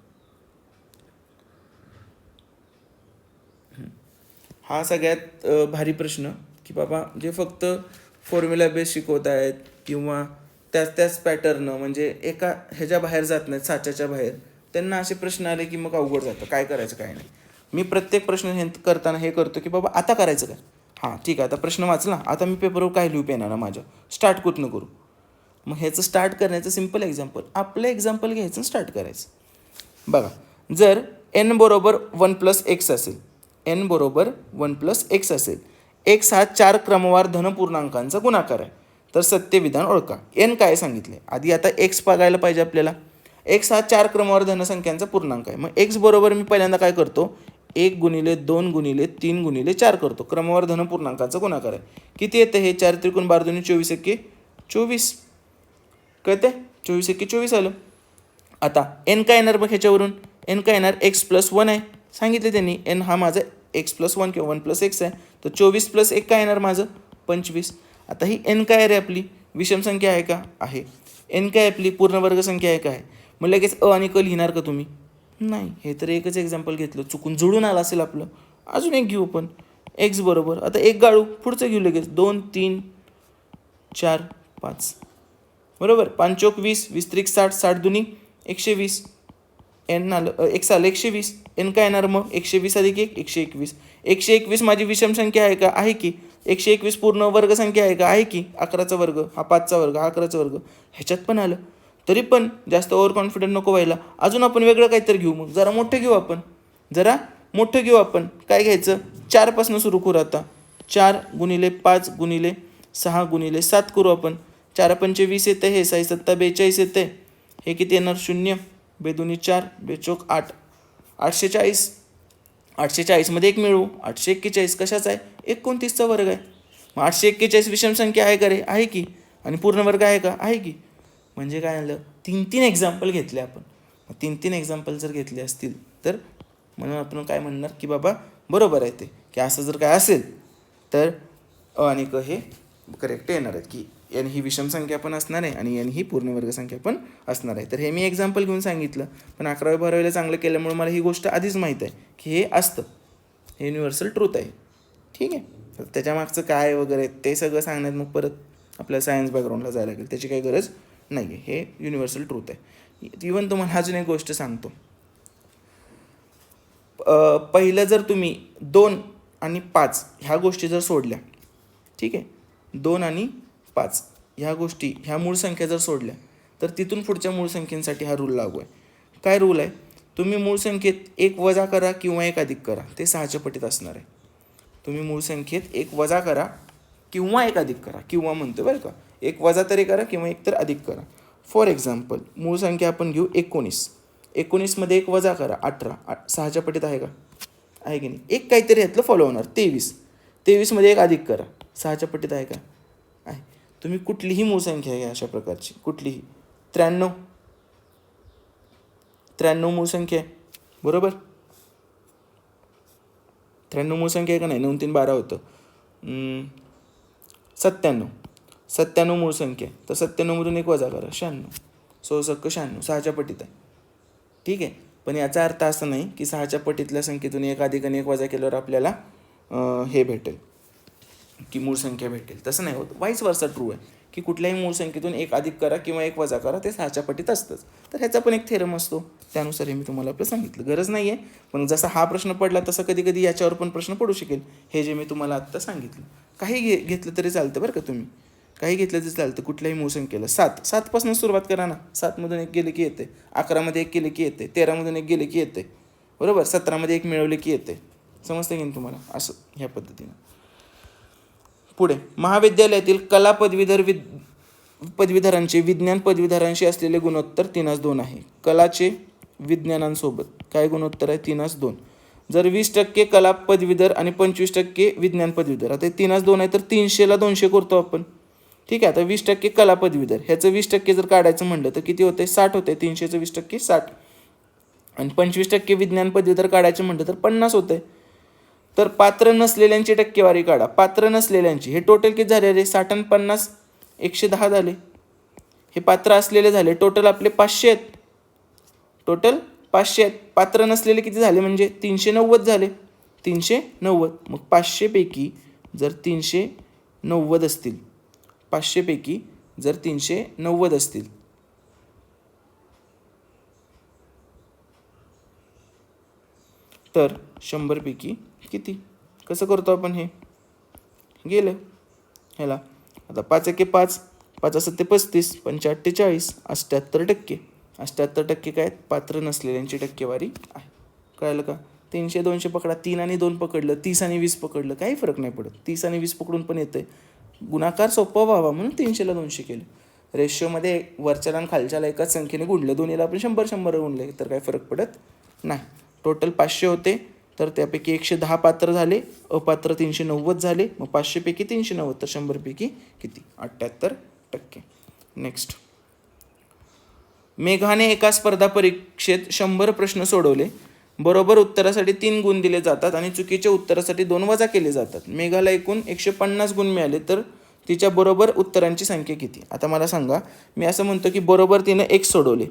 हा सगळ्यात भारी प्रश्न की बाबा जे फक्त फॉर्म्युला बेस शिकवत आहेत किंवा त्याच पॅटर्न म्हणजे एका ह्याच्या बाहेर जात नाहीत, साच्याच्या बाहेर, त्यांना असे प्रश्न आले की मग अवघड जातं, काय करायचं काय नाही. मी प्रत्येक प्रश्न हे करताना हे करतो की बाबा आता करायचं काय. हां ठीक आहे, आता प्रश्न वाचला, आता मी पेपरवर काय लिहू पेनानं माझ्या, स्टार्ट कुठनं करू. मग ह्याचं स्टार्ट करण्याचं सिम्पल एक्झाम्पल, आपलं एक्झाम्पल घ्यायचं स्टार्ट करायचं. बघा, जर n बरोबर 1+x असेल, n बरोबर 1+x असेल, x हा 4 क्रमवार धनपूर्णांकांचा गुणाकार आहे, तर सत्य विधान ओळखा. n काय सांगितले आधी, आता x बघायला पाहिजे आपल्याला. x हा 4 क्रमवार धनसंख्यांचा पूर्णांक आहे. मग x बरोबर मी पहिल्यांदा काय करतो, 1 गुणिले 2 गुणिले 3 गुणिले 4 करतो, क्रमवार धनपूर्णांकाचा गुणाकार आहे. किती येतं हे, 4 त्रिकोण 12 दूनी 24 एक्के 24, कळते, 24 एक्के 24 आलं. आता n काय येणार बघ ह्याच्यावरून, n काय येणार, x+1 आहे सांगितले त्यांनी, n हा माझा x+1 किंवा 1+x आहे, तर 24 + 1 काय येणार माझं 25. आता ही n काय रे आपली, विषम संख्या आहे का, आहे. n काय आपली पूर्णवर्ग संख्या आहे का, आहे. मग लगेच अ आणि क लिहिणार का तुम्ही, नाही. हे तर एकच एक्झाम्पल घेतलं, चुकून जुळून आलं असेल आपलं. अजून एक घेऊ आपण, x बरोबर, आता एक गाळू, पुढचं घेऊ लगेच, 2 3 4 5 बरोबर, 5 चौक 20, 20 त्रिक 60, 60 दुनी 120, n आलं, x आलं 120, n काय येणार मग 120 अधिक 1 121. 121 माझी विषम संख्या आहे का, आहे की. 121 पूर्ण वर्ग संख्या आहे का, आहे की. 11चा वर्ग, हा 5चा वर्ग, हा 11चा वर्ग, ह्याच्यात पण आलं. तरी पण जास्त ओव्हर कॉन्फिडंट नको व्हायला, अजून आपण वेगळं काहीतरी घेऊ. मग जरा मोठं घेऊ आपण, जरा मोठं घेऊ आपण. काय घ्यायचं, 4 पासून सुरू करू. आता 4 गुणिले 5 गुणिले 6 गुणिले 7 करू आपण. 4 पंचे 20 येते, हे 6 7 42 येते, हे किती येणार 0, बेदुनी 4, बेचोक 8, 840. 840मध्ये 1 मिळवू. 841 कशाचा आहे? 29चा वर्ग आहे. मग 841 विषम संख्या आहे का रे? आहे की. आणि पूर्ण वर्ग आहे का? आहे की. म्हणजे काय झालं? 3 एक्झाम्पल घेतले आपण. 3 एक्झाम्पल जर घेतले असतील तर म्हणून आपण काय म्हणणार की बाबा बरोबर आहे ते, की असं जर काय असेल तर अ आणि क हे करेक्ट येणार आहेत, की एन ही विषम संख्या पण असणार आहे आणि एन ही पूर्ण वर्ग संख्या पण असणार आहे. तर हे मी एक्झाम्पल घेऊन सांगितलं, पण 11वी-12वीला चांगलं केल्यामुळे मला ही गोष्ट आधीच माहीत आहे की हे असतं, हे युनिव्हर्सल ट्रूथ आहे. ठीक आहे. तर त्याच्यामागचं काय वगैरे ते सगळं सांगण्यात मग परत आपल्या सायन्स बॅकग्राऊंडला जायला लागेल, त्याची काही गरज नाही आहे. हे युनिव्हर्सल ट्रूथ आहे. इवन तुम्हाला अजून एक गोष्ट सांगतो. पहिलं जर तुम्ही 2 आणि 5 ह्या गोष्टी जर सोडल्या, ठीक आहे, 2 आणि 5 ह्या गोष्टी, ह्या मूळ संख्या जर सोडल्या तर तिथून पुढच्या मूळ संख्येसाठी हा रूल लागू आहे. काय रूल आहे? तुम्ही मूळ संख्येत 1 वजा करा किंवा 1 अधिक करा, ते 6च्या पटीत असणार आहे. तुम्ही मूळ संख्येत 1 वजा करा किंवा 1 अधिक करा, किंवा म्हणतो बरं का, 1 वजा तरी करा किंवा 1 तर अधिक करा. फॉर एक्झाम्पल मूळ संख्या आपण घेऊ 19. 19मध्ये 1 वजा करा 18, 6च्या पटीत आहे का? आहे की नाही? एक काहीतरी ह्यातलं फॉलो होणार 23. 23मध्ये 1 अधिक करा, 6च्या पटीत आहे का? आहे. तुम्ही कुठलीही मूळ संख्या घ्या अशा प्रकारची, कुठलीही. 93 मूळ संख्या आहे, बरोबर? 93 मूळ संख्या आहे का नाही? 9 3 12 होतं. 97 मूळ संख्या आहे, तर 97मधून 1 वजा करा 96, 96 6च्या पटीत आहे. ठीक आहे. पण याचा अर्थ असा नाही की 6च्या पटीतल्या संख्येतून 1 अधिक आणि 1 वजा केल्यावर आपल्याला हे भेटेल, की मूळ संख्या भेटेल. तसं नाही होत. वाईस वर्सा ट्रू आहे, की कुठल्याही मूळ संख्येतून 1 अधिक करा किंवा 1 वजा करा, ते 6च्या पटीत असतंच. तर ह्याचा पण एक थेरम असतो, त्यानुसार हे मी तुम्हाला आपलं सांगितलं. गरज नाही आहे, पण जसा हा प्रश्न पडला तसं कधी कधी याच्यावर पण प्रश्न पडू शकेल, हे जे मी तुम्हाला आत्ता सांगितलं. काही घेतलं तरी चालतं बरं का, तुम्ही काही घेतलं तरी चालतं. कुठल्याही मूळ संख्येला 7पासून सुरुवात करा ना. 7मधून 1 गेले की येते, 11मध्ये 1 केले की येते, 13मधून 1 गेले की येते, बरोबर? 17मध्ये 1 मिळवले की येते. समजतं की तुम्हाला? असं ह्या पद्धतीनं. पुढे महाविद्यालयातील कला पदवीधरांचे विज्ञान पदवीधरांशी असलेले गुणोत्तर 3:2 आहे. कलाचे विज्ञानांसोबत काय गुणोत्तर आहे? 3:2. जर 20% कला पदवीधर आणि 25% विज्ञान पदवीधर, आता 3:2 आहे तर 300ला 200 करतो आपण. ठीक आहे. आता 20% कला पदवीधर, ह्याचं 20% जर काढायचं म्हणलं तर किती होते? 60 होते. 300चं 20% 60. आणि 25% विज्ञान पदवीधर काढायचं म्हटलं तर 50 होते. तर पात्र नसलेल्यांची टक्केवारी काढा. पात्र नसलेल्यांची हे टोटल किती झाले रे? 60 आणि 50 110 झाले. हे पात्र असलेले झाले. टोटल आपले 500 आहेत. टोटल 500 आहेत. पात्र नसलेले किती झाले? म्हणजे 390 झाले. 390. मग 500 पैकी जर 390 असतील, 500 पैकी जर 390 असतील, तर 100 पैकी किती? कसं करतो आपण हे? गेलं ह्याला. आता 5 एके 5, 5 असते 35, 5 40, 78%. 78% काय? पात्र नसलेल्यांची टक्केवारी आहे. कळलं का? 300 200 पकडा, 3 आणि 2 पकडलं, 30 आणि 20 पकडलं, काही फरक नाही पडत. 30 आणि 20 पकडून पण येतं आहे. गुणाकार सोपा व्हावा म्हणून 300ला 200 केलं. रेशोमध्ये वरच्याला आणि खालच्याला एकाच संख्येने गुणलं, दोन्हीला आपण 100 गुणले तर काही फरक पडत नाही. टोटल 500 होते, तर त्यापैकी 110 पात्र झाले, अपात्र 390 झाले. मग 500 पैकी 390, तर 100 पैकी किती? 78%. नेक्स्ट. मेघाने एका स्पर्धा परीक्षेत 100 प्रश्न सोडवले. बरोबर उत्तरासाठी 3 गुण दिले जातात आणि चुकीच्या उत्तरासाठी 2 वजा केले जातात. मेघाला एकूण 150 गुण मिळाले, तर तिच्या बरोबर उत्तरांची संख्या किती? आता मला सांगा, मी असं म्हणतो की बरोबर तिनं x सोडवले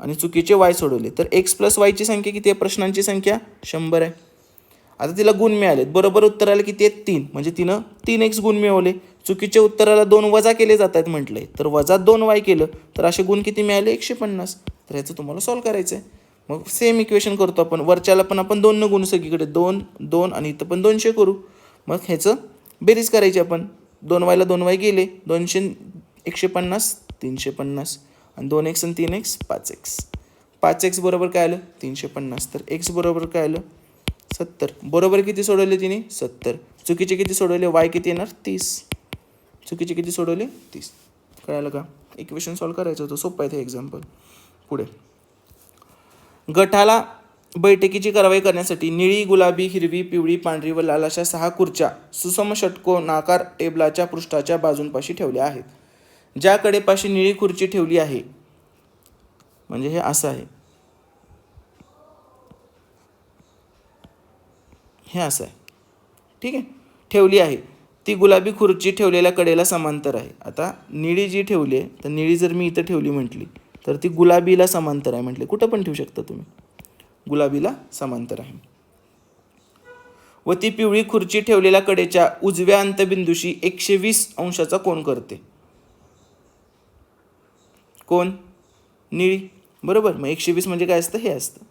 आणि चुकीचे y सोडवले, तर x + y ची संख्या किती आहे? प्रश्नांची संख्या 100 आहे. आता तिला गुण मिळालेत. बरोबर उत्तराला किती आहेत? 3, म्हणजे तिनं 3x गुण मिळवले. चुकीच्या उत्तराला 2 वजा केले जात आहेत म्हटलंय, तर वजा 2y केलं, तर असे गुण किती मिळाले? 150. तर ह्याचं तुम्हाला सॉल्व करायचं आहे. मग सेम इक्वेशन करतो आपण. वरच्याला पण आपण 2 न गुण, सगळीकडे 2 2 आणि इथं पण 200 करू. मग ह्याचं बेरीज करायची आपण. 2y ला 2y गेले, 200 150 350 आणि 2x आणि 3x 5x. 5x बरोबर काय आलं? 350. तर x बरोबर काय आलं? 70. बरोबर किती सोडवले तिने? 70. चुकीचे किती सोडवले? y किती येणार? 30. चुकीचे किती सोडवले? 30. कळालं का? इक्वेशन सॉल्व करायचं होतं. सोपं आहे ते एक्झाम्पल. पुढे गटाला बैठकीची कारवाई करण्यासाठी निळी, गुलाबी, हिरवी, पिवळी, पांढरी व लाल अशा 6 खुर्च्या सुसम षटकोनाकार टेबलाच्या पृष्ठाच्या बाजूंपाशी ठेवल्या आहेत. ज्या कडेपाशी निळी खुर्ची ठेवली आहे म्हणजे हे असं आहे, हे असं आहे, ठीक आहे, ठेवली आहे ती गुलाबी खुर्ची ठेवलेल्या कडेला समांतर आहे. आता निळी जी ठेवली आहे तर निळी जर मी इथं ठेवली म्हटली तर ती गुलाबीला समांतर आहे म्हटले, कुठं पण ठेवू शकता तुम्ही, गुलाबीला समांतर आहे. व ती पिवळी खुर्ची ठेवलेल्या कडेच्या उजव्या अंतबिंदूशी 120 अंशाचा कोन करते. कोण? निळी, बरोबर. मग 120 म्हणजे काय असतं? हे असतं.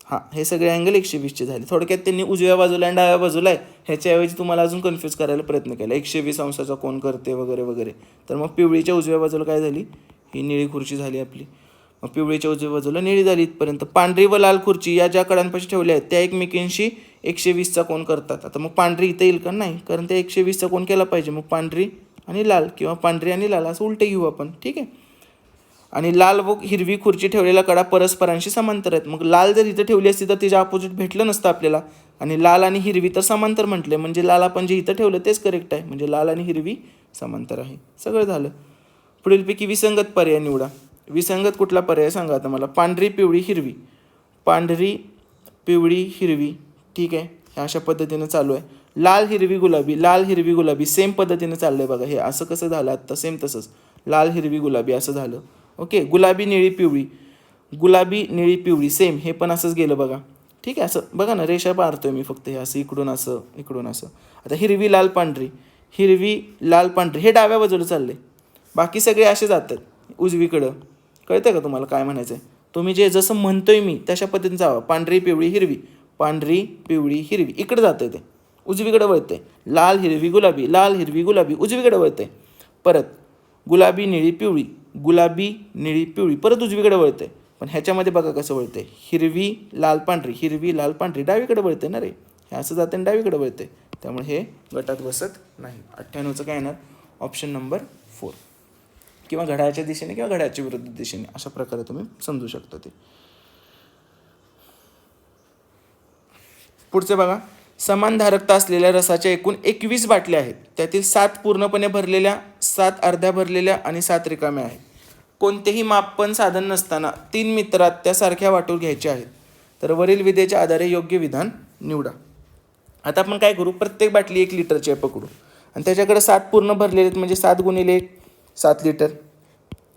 हां, हे सगळे अँगल 120चे झाले. थोडक्यात त्यांनी उजव्या बाजूला आणि डाव्या बाजूला आहे ह्याच्याऐवजी तुम्हाला अजून कन्फ्यूज करायला प्रयत्न केला, 120 अंशाचा कोन करते वगैरे वगैरे. तर मग पिवळीच्या उजव्या बाजूला काय झाली? ही निळी खुर्ची झाली आपली. मग पिवळीच्या उजव्या बाजूला निळी झाली इथपर्यंत. पांढरी व लाल खुर्ची या ज्या कडांपाशी ठेवल्या आहेत त्या एकमेकींशी 120चा कोन करतात. आता मग पांढरी इथं येईल का? नाही, कारण त्या 120चा कोन केला पाहिजे. मग पांढरी आणि लाल किंवा पांढरी आणि लाल असं उलटे घेऊ आपण, ठीक आहे. आणि लाल व हिरवी खुर्ची ठेवलेल्या कडा परस्परांशी समांतर आहेत. मग लाल जर इथं ठेवली असती तर तिच्या अपोजिट भेटलं नसतं आपल्याला. आणि लाल आणि हिरवी तर समांतर म्हटले म्हणजे लाल आपण जे इथं ठेवलं तेच करेक्ट आहे. म्हणजे लाल आणि हिरवी समांतर आहे. सगळं झालं. पुढीलपैकी विसंगत पर्याय निवडा. विसंगत कुठला पर्याय सांगा आता मला? पांढरी, पिवळी, हिरवी. पांढरी, पिवळी, हिरवी, ठीक आहे, ह्या अशा पद्धतीनं चालू आहे. लाल, हिरवी, गुलाबी. लाल, हिरवी, गुलाबी सेम पद्धतीनं चाललं आहे बघा. हे असं कसं झालं आत्ता? सेम तसंच लाल, हिरवी, गुलाबी असं झालं. ओके. गुलाबी, निळी, पिवळी. गुलाबी, निळी, पिवळी सेम हे पण असंच गेलं बघा, ठीक आहे. असं बघा ना, रेषा मारतोय मी फक्त, हे असं इकडून असं इकडून असं. आता हिरवी, लाल, पांढरी, हिरवी, लाल, पांढरी हे डाव्या बाजूला चालले. बाकी सगळे असे जातात उजवीकडं. कळतं का तुम्हाला काय म्हणायचं आहे? तुम्ही जे जसं म्हणतोय मी तशा पद्धतीने जावं. पांढरी, पिवळी, हिरवी, पांढरी, पिवळी, हिरवी इकडे जातं ते, उजवीकडे वळतंय. लाल, हिरवी, गुलाबी, लाल, हिरवी, गुलाबी उजवीकडे वळतंय. परत गुलाबी, निळी, पिवळी, गुलाबी, निळी, पिवळी परत उजवीकडे वळते. पण ह्याच्यामध्ये बघा कसं वळते. हिरवी, लाल, पांढरी, हिरवी, लाल, पांढरी डावीकडे वळते ना रे. हे असं जाते आणि डावीकडे वळते. त्यामुळे हे गटात बसत नाही. 98चं काय येणार? Option number 4. किंवा घड्याळाच्या दिशेने किंवा घड्याळाच्या विरुद्ध दिशेने अशा प्रकारे तुम्ही समजू शकता ते. पुढचे बघा. समान धारकता असलेल्या रसाच्या एकूण 21 बाटल्या आहेत. त्यातील 7 पूर्णपणे भरलेल्या, 7 अर्ध्या भरलेल्या आणि 7 रिकाम्या आहेत. कोणतेही मापन साधन नसताना 3 मित्रात त्या सारख्या वाटून घ्यायच्या आहेत. तर वरील विधेच्या आधारे योग्य विधान निवडा. आता आपण काय करू? प्रत्येक बाटली 1 लिटरची आहे पकडू आणि त्याच्याकडे 7 पूर्ण भरलेले आहेत म्हणजे 7 गुणिले 1 7 लिटर.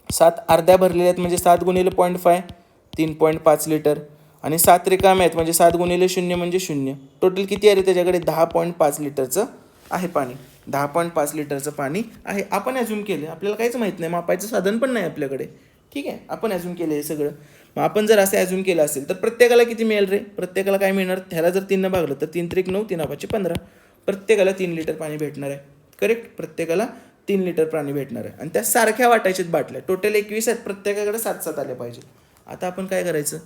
7 अर्ध्या भरलेल्या आहेत म्हणजे 7 गुणिले 0.5 3.5 लिटर. आणि 7 रिकामे आहेत म्हणजे 7 गुणिले 0 म्हणजे 0. टोटल किती आहे त्याच्याकडे? 10.5 लिटरचं आहे पाणी. 10.5 लिटरचं पाणी आहे. आपण ॲझ्युम केलं, आपल्याला काहीच माहीत नाही, मापायचं साधन पण नाही आपल्याकडे, ठीक आहे. आपण ॲझ्युम केलं हे सगळं. मग आपण जर असं ॲझ्युम केलं असेल तर प्रत्येकाला किती मिळेल रे? प्रत्येकाला काय मिळणार? ह्याला जर 3 भागलं तर 3 त्रिक 9 3 5 15. प्रत्येकाला 3 लिटर पाणी भेटणार आहे. करेक्ट. प्रत्येकाला 3 लिटर पाणी भेटणार आहे. आणि त्या सारख्या वाटायच्यात बाटल्या. टोटल 21 आहेत. प्रत्येकाकडे 7 आले पाहिजे. आता आपण काय करायचं?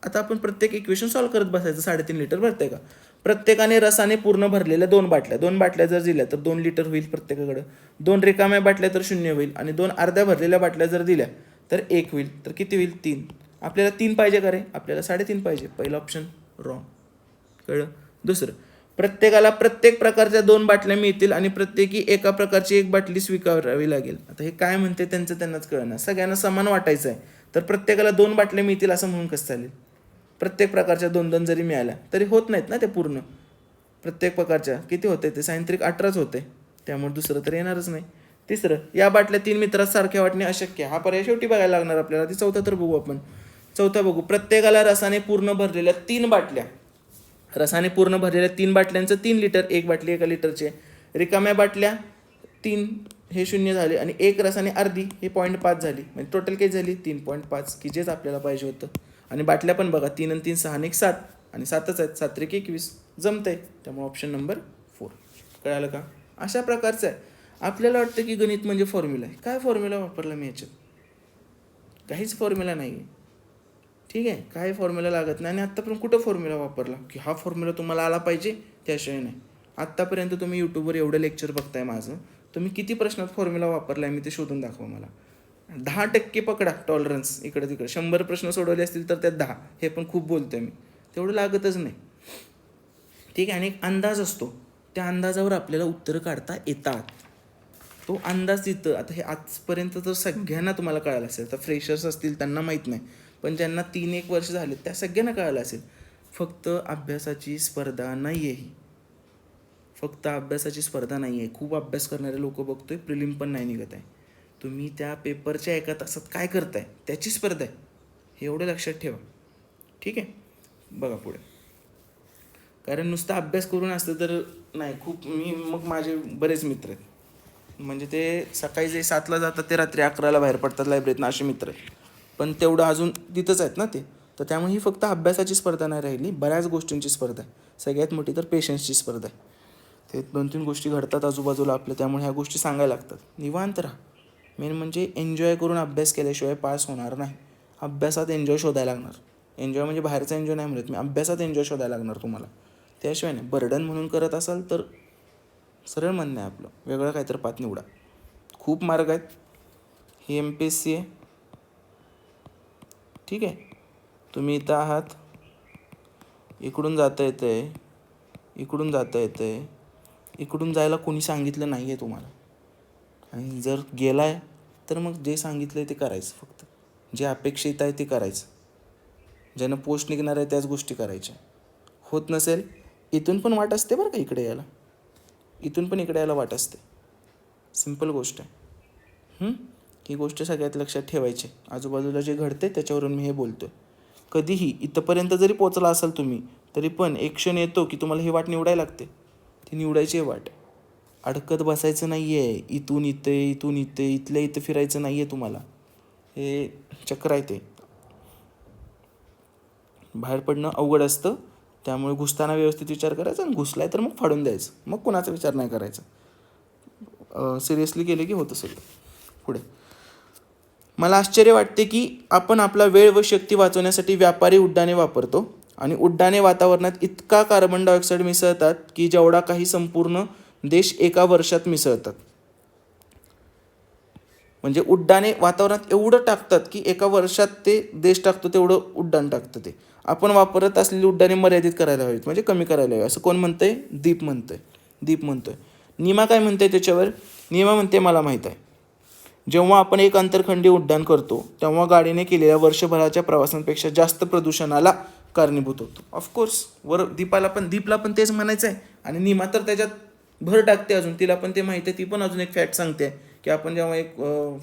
आता आपण प्रत्येक इक्वेशन सॉल्व्ह करत बसायचं. 3.5 लिटर भरते का? प्रत्येकाने रसाने पूर्ण भरलेल्या 2 बाटल्या. 2 बाटल्या जर दिल्या तर 2 लिटर होईल प्रत्येकाकडं. 2 रिकाम्या बाटल्या तर 0 होईल. आणि 2 अर्ध्या भरलेल्या बाटल्या जर दिल्या तर 1 होईल. तर किती होईल? 3. आपल्याला 3 पाहिजे का रे? आपल्याला 3.5 पाहिजे. पहिलं ऑप्शन रॉंग. कळलं? दुसरं, प्रत्येकाला प्रत्येक प्रकारच्या 2 बाटल्या मिळतील आणि प्रत्येकी एका प्रकारची 1 बाटली स्वीकारावी लागेल. आता हे काय म्हणते त्यांचं त्यांनाच कळणार. सगळ्यांना समान वाटायचं आहे तर प्रत्येकाला 2 बाटल्या मिळतील असं म्हणून कसं चालेल? प्रत्येक प्रकारच्या 2-2 जरी मिळाल्या तरी होत नाहीत ना ते पूर्ण. प्रत्येक प्रकारच्या किती होते ते? 18 होते. त्यामुळे दुसरं तर येणारच नाही. तिसरं, या बाटल्या 3 मित्रात सारख्या वाटणे अशक्य. हा पर्याय शेवटी बघायला लागणार आपल्याला. ती चौथा तर बघू आपण. चौथा बघू. प्रत्येकाला रसाने पूर्ण भरलेल्या 3 बाटल्या. रसाने पूर्ण भरलेल्या 3 बाटल्यांचं 3 लिटर. 1 बाटली 1 लिटरचे. रिकाम्या बाटल्या 3 हे 0 झाले आणि 1 रसाने अर्धी हे 0.5 झाली. म्हणजे टोटल काही झाली 3.5 की जेच आपल्याला पाहिजे होतं. आणि बाटल्या पण बघा 3 आणि 3 6 आणि 1 7 आणि 7च आहेत. 7 त्रिक 21 जमतंय. त्यामुळे ऑप्शन नंबर 4. कळालं का? अशा प्रकारचं आहे. आपल्याला वाटतं की गणित म्हणजे फॉर्म्युला आहे. काय फॉर्म्युला वापरला मी याच्यात? काहीच फॉर्म्युला नाही आहे, ठीक आहे. काय फॉर्म्युला लागत नाही. आणि आत्तापर्यंत कुठं फॉर्म्युला वापरला की हा फॉर्म्युला तुम्हाला आला पाहिजे त्याशिवाय नाही. आत्तापर्यंत तुम्ही यूट्यूबवर एवढं लेक्चर बघताय माझं, तुम्ही किती प्रश्नात फॉर्म्युला वापरला आहे मी ते शोधून दाखवा मला. 10% पकडा टॉलरन्स, इकडे तिकडे 100 प्रश्न सोडवले असतील तर त्यात 10, हे पण खूप बोलतोय मी, तेवढं लागतच नाही. ठीक आहे. आणि एक अंदाज असतो, त्या अंदाजावर आपल्याला उत्तरं काढता येतात. तो अंदाज तिथं, आता हे आजपर्यंत तर सगळ्यांना तुम्हाला कळालं असेल, तर फ्रेशर्स असतील त्यांना माहीत नाही, पण ज्यांना 3-1 वर्ष झाले त्या सगळ्यांना कळालं असेल. फक्त अभ्यासाची स्पर्धा नाही आहे ही, फक्त अभ्यासाची स्पर्धा नाही आहे. खूप अभ्यास करणारे लोक बघतोय, प्रिलिम पण नाही निघत आहे. तुम्ही त्या पेपरच्या एका तासात काय करताय त्याची स्पर्धा आहे, हे एवढं लक्षात ठेवा. ठीक आहे. बघा पुढे, कारण नुसता अभ्यास करून असतं तर नाही. खूप मग माझे बरेच मित्र आहेत, म्हणजे ते सकाळी जे 7ला जातात ते रात्री 11ला बाहेर पडतात लायब्ररीतनं, असे मित्र आहेत. पण तेवढं अजून तिथंच आहेत ना ते. तर त्यामुळे ही फक्त अभ्यासाची स्पर्धा नाही राहिली, बऱ्याच गोष्टींची स्पर्धा आहे. सगळ्यात मोठी तर पेशन्सची स्पर्धा आहे. ते 2-3 गोष्टी घडतात आजूबाजूला आपल्या, त्यामुळे ह्या गोष्टी सांगायला लागतात. निवांत राहा. मेन म्हणजे एन्जॉय करून अभ्यास केल्याशिवाय पास होणार नाही. अभ्यासात एन्जॉय शोधायला लागणार. एन्जॉय म्हणजे बाहेरचा एन्जॉय नाही म्हणत मी, अभ्यासात एन्जॉय शोधायला लागणार तुम्हाला. त्याशिवाय नाही. बर्डन म्हणून करत असाल तर सरळ म्हणणं आहे आपलं, वेगळं काहीतरी पाथ निवडा. खूप मार्ग आहेत. ही MPSC आहे. ठीक आहे. तुम्ही इथं आहात, इकडून जाता येतं आहे, इकडून जाता येतं आहे, इकडून जायला कोणी सांगितलं नाही आहे तुम्हाला. आणि जर गेलाय तर मग जे सांगितलं आहे ते करायचं, फक्त जे अपेक्षित आहे ते करायचं. ज्यानं पोस्ट निघणार आहे त्याच गोष्टी करायच्या. होत नसेल, इथून पण वाट असते बरं का इकडे यायला, इथून पण इकडे यायला वाट असते. सिम्पल गोष्ट आहे. ही गोष्ट सगळ्यात लक्षात ठेवायची. आजूबाजूला जे घडते त्याच्यावरून मी हे बोलतो आहे. कधीही इथंपर्यंत जरी पोचला असाल तुम्ही, तरी पण एक क्षण येतो की तुम्हाला ही वाट निवडायला लागते. ती निवडायची वाट. अडकत बसायचं नाही आहे. इथून इथे, इथून इथे, इथल्या इथं फिरायचं नाही आहे तुम्हाला. हे चक्र आहे ते. बाहेर पडणं अवघड असतं, त्यामुळे घुसताना व्यवस्थित विचार करायचा, आणि घुसलाय तर मग फाडून द्यायचं. मग कोणाचा विचार नाही करायचा. सिरियसली केले की होतं सगळं. पुढे, मला आश्चर्य वाटते की आपण आपला वेळ व शक्ती वाचवण्यासाठी व्यापारी उड्डाणे वापरतो, आणि उड्डाणे वातावरणात इतका कार्बन डायऑक्साईड मिसळतात की जेवढा काही संपूर्ण देश एका वर्षात मिसळतात. म्हणजे उड्डाणे वातावरणात एवढं टाकतात की एका वर्षात ते देश टाकतो तेवढं उड्डाण टाकतं ते. आपण वापरत असलेली उड्डाणे मर्यादित करायला हवीत, म्हणजे कमी करायला हवी. असं कोण म्हणतंय? दीप म्हणतोय. निमा काय म्हणते त्याच्यावर? निमा म्हणते, मला माहीत आहे, जेव्हा आपण एक आंतरखंडीय उड्डाण करतो तेव्हा गाडीने केलेल्या वर्षभराच्या प्रवासांपेक्षा जास्त प्रदूषणाला कारणीभूत होतो. ऑफकोर्स दीपला पण तेच म्हणायचं आहे, आणि निमा तर त्याच्यात भर टाकते अजून. तिला पण ते माहिती आहे. ती पण अजून एक फॅक्ट सांगते की आपण जेव्हा एक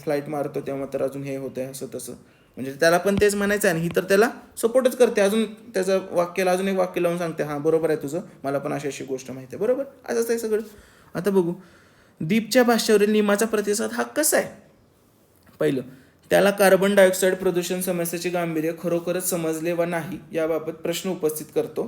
फ्लाईट मारतो तेव्हा तर अजून हे होतं आहे, असं तसं. म्हणजे त्याला पण तेच म्हणायचं आहे, आणि ही तर त्याला सपोर्टच करते. अजून त्याचं वाक्याला अजून एक वाक्य लावून सांगते, हां बरोबर आहे तुझं, मला पण अशी गोष्ट माहिती आहे. बरोबर, असंच आहे सगळं. आता बघू दीपच्या भाष्यावरील निमाचा प्रतिसाद हा कसा आहे. पहिलं, त्याला कार्बन डायऑक्साईड प्रदूषण समस्येचे गांभीर्य खरोखरच समजले वा नाही याबाबत प्रश्न उपस्थित करतो.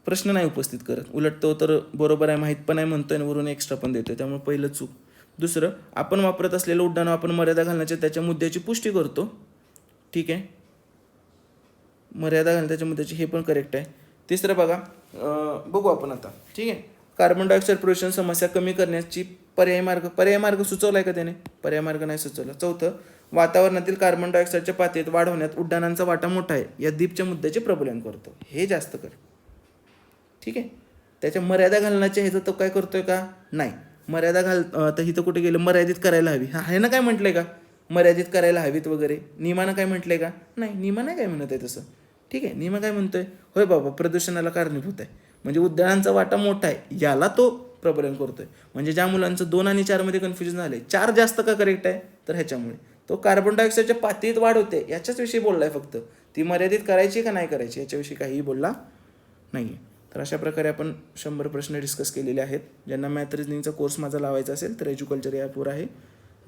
प्रश्न नाही उपस्थित करत, उलट तो तर बरोबर आहे, माहीत पण आहे म्हणतोय, आणि वरून एक्स्ट्रा पण देतोय, त्यामुळे पहिलं चूक. दुसरं, आपण वापरत असलेलं उड्डाण आपण मर्यादा घालण्याच्या त्याच्या मुद्द्याची पुष्टी करतो. ठीक आहे, मर्यादा घालण्याच्या मुद्द्याची, हे पण करेक्ट आहे. तिसरं बघा, बघू आपण आता. ठीक आहे, कार्बन डायऑक्साईड प्रदूषण समस्या कमी करण्याची पर्यायी मार्ग सुचवला आहे का त्याने? पर्याय मार्ग नाही सुचवला. चौथं, वातावरणातील कार्बन डायऑक्साईडच्या पातळीत वाढ होण्यात उड्डाणांचा वाटा मोठा आहे या दीपच्या मुद्द्याचे प्रबोधन करतो. हे जास्त कर. ठीक आहे, त्याच्या मर्यादा घालण्याच्या ह्याचं तो काय करतोय का? नाही. मर्यादा तर इथं कुठे गेलं? मर्यादित करायला हवी. हा आहे ना, काय म्हटलंय का मर्यादित करायला हवीत वगैरे? नियमानं काय म्हटलंय का? नाही, नियमा नाही काय म्हणत आहे तसं. ठीक आहे, नियमा काय म्हणतोय? होय बाबा, प्रदूषणाला कारणीभूत आहे, म्हणजे उड्डाणांचा वाटा मोठा आहे, याला तो प्रबोधन करतोय. म्हणजे ज्या मुलांचं 2 आणि 4 मध्ये कन्फ्युजन झाले, 4 जास्त का करेक्ट आहे? तर ह्याच्यामुळे तो कार्बन डायऑक्साईडच्या पातळीत वाढ होते याच्याच विषयी बोललाय फक्त. ती मर्यादित करायची का नाही करायची याच्याविषयी काहीही बोलला नाही आहे. तर अशा प्रकारे आपण 100 प्रश्न डिस्कस केलेले आहेत. ज्यांना मॅथ रिजनिंगचा कोर्स माझा लावायचा असेल तर एज्युकल्चर या ॲपवर आहे.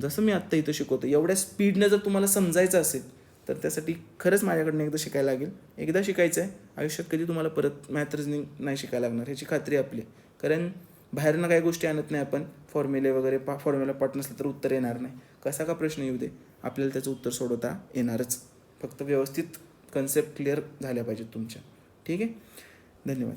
जसं मी आत्ता इथं शिकवतो एवढ्या स्पीडनं जर तुम्हाला समजायचं असेल तर त्यासाठी खरंच माझ्याकडनं एकदा शिकायला लागेल. एकदा शिकायचं आहे, आयुष्यात कधी तुम्हाला परत मॅथ रिजनिंग नाही शिकायला लागणार, ह्याची खात्री आपली. कारण बाहेरनं काही गोष्टी आणत नाही आपण, फॉर्म्युले वगैरे फॉर्म्युला पाठ नसलं तर उत्तर येणार नाही. कसा का प्रश्न येऊ दे, आपल्याला त्याचं उत्तर सोडवता येणारच. फक्त व्यवस्थित कन्सेप्ट क्लिअर झाल्या पाहिजेत तुमच्या. ठीक आहे, धन्यवाद.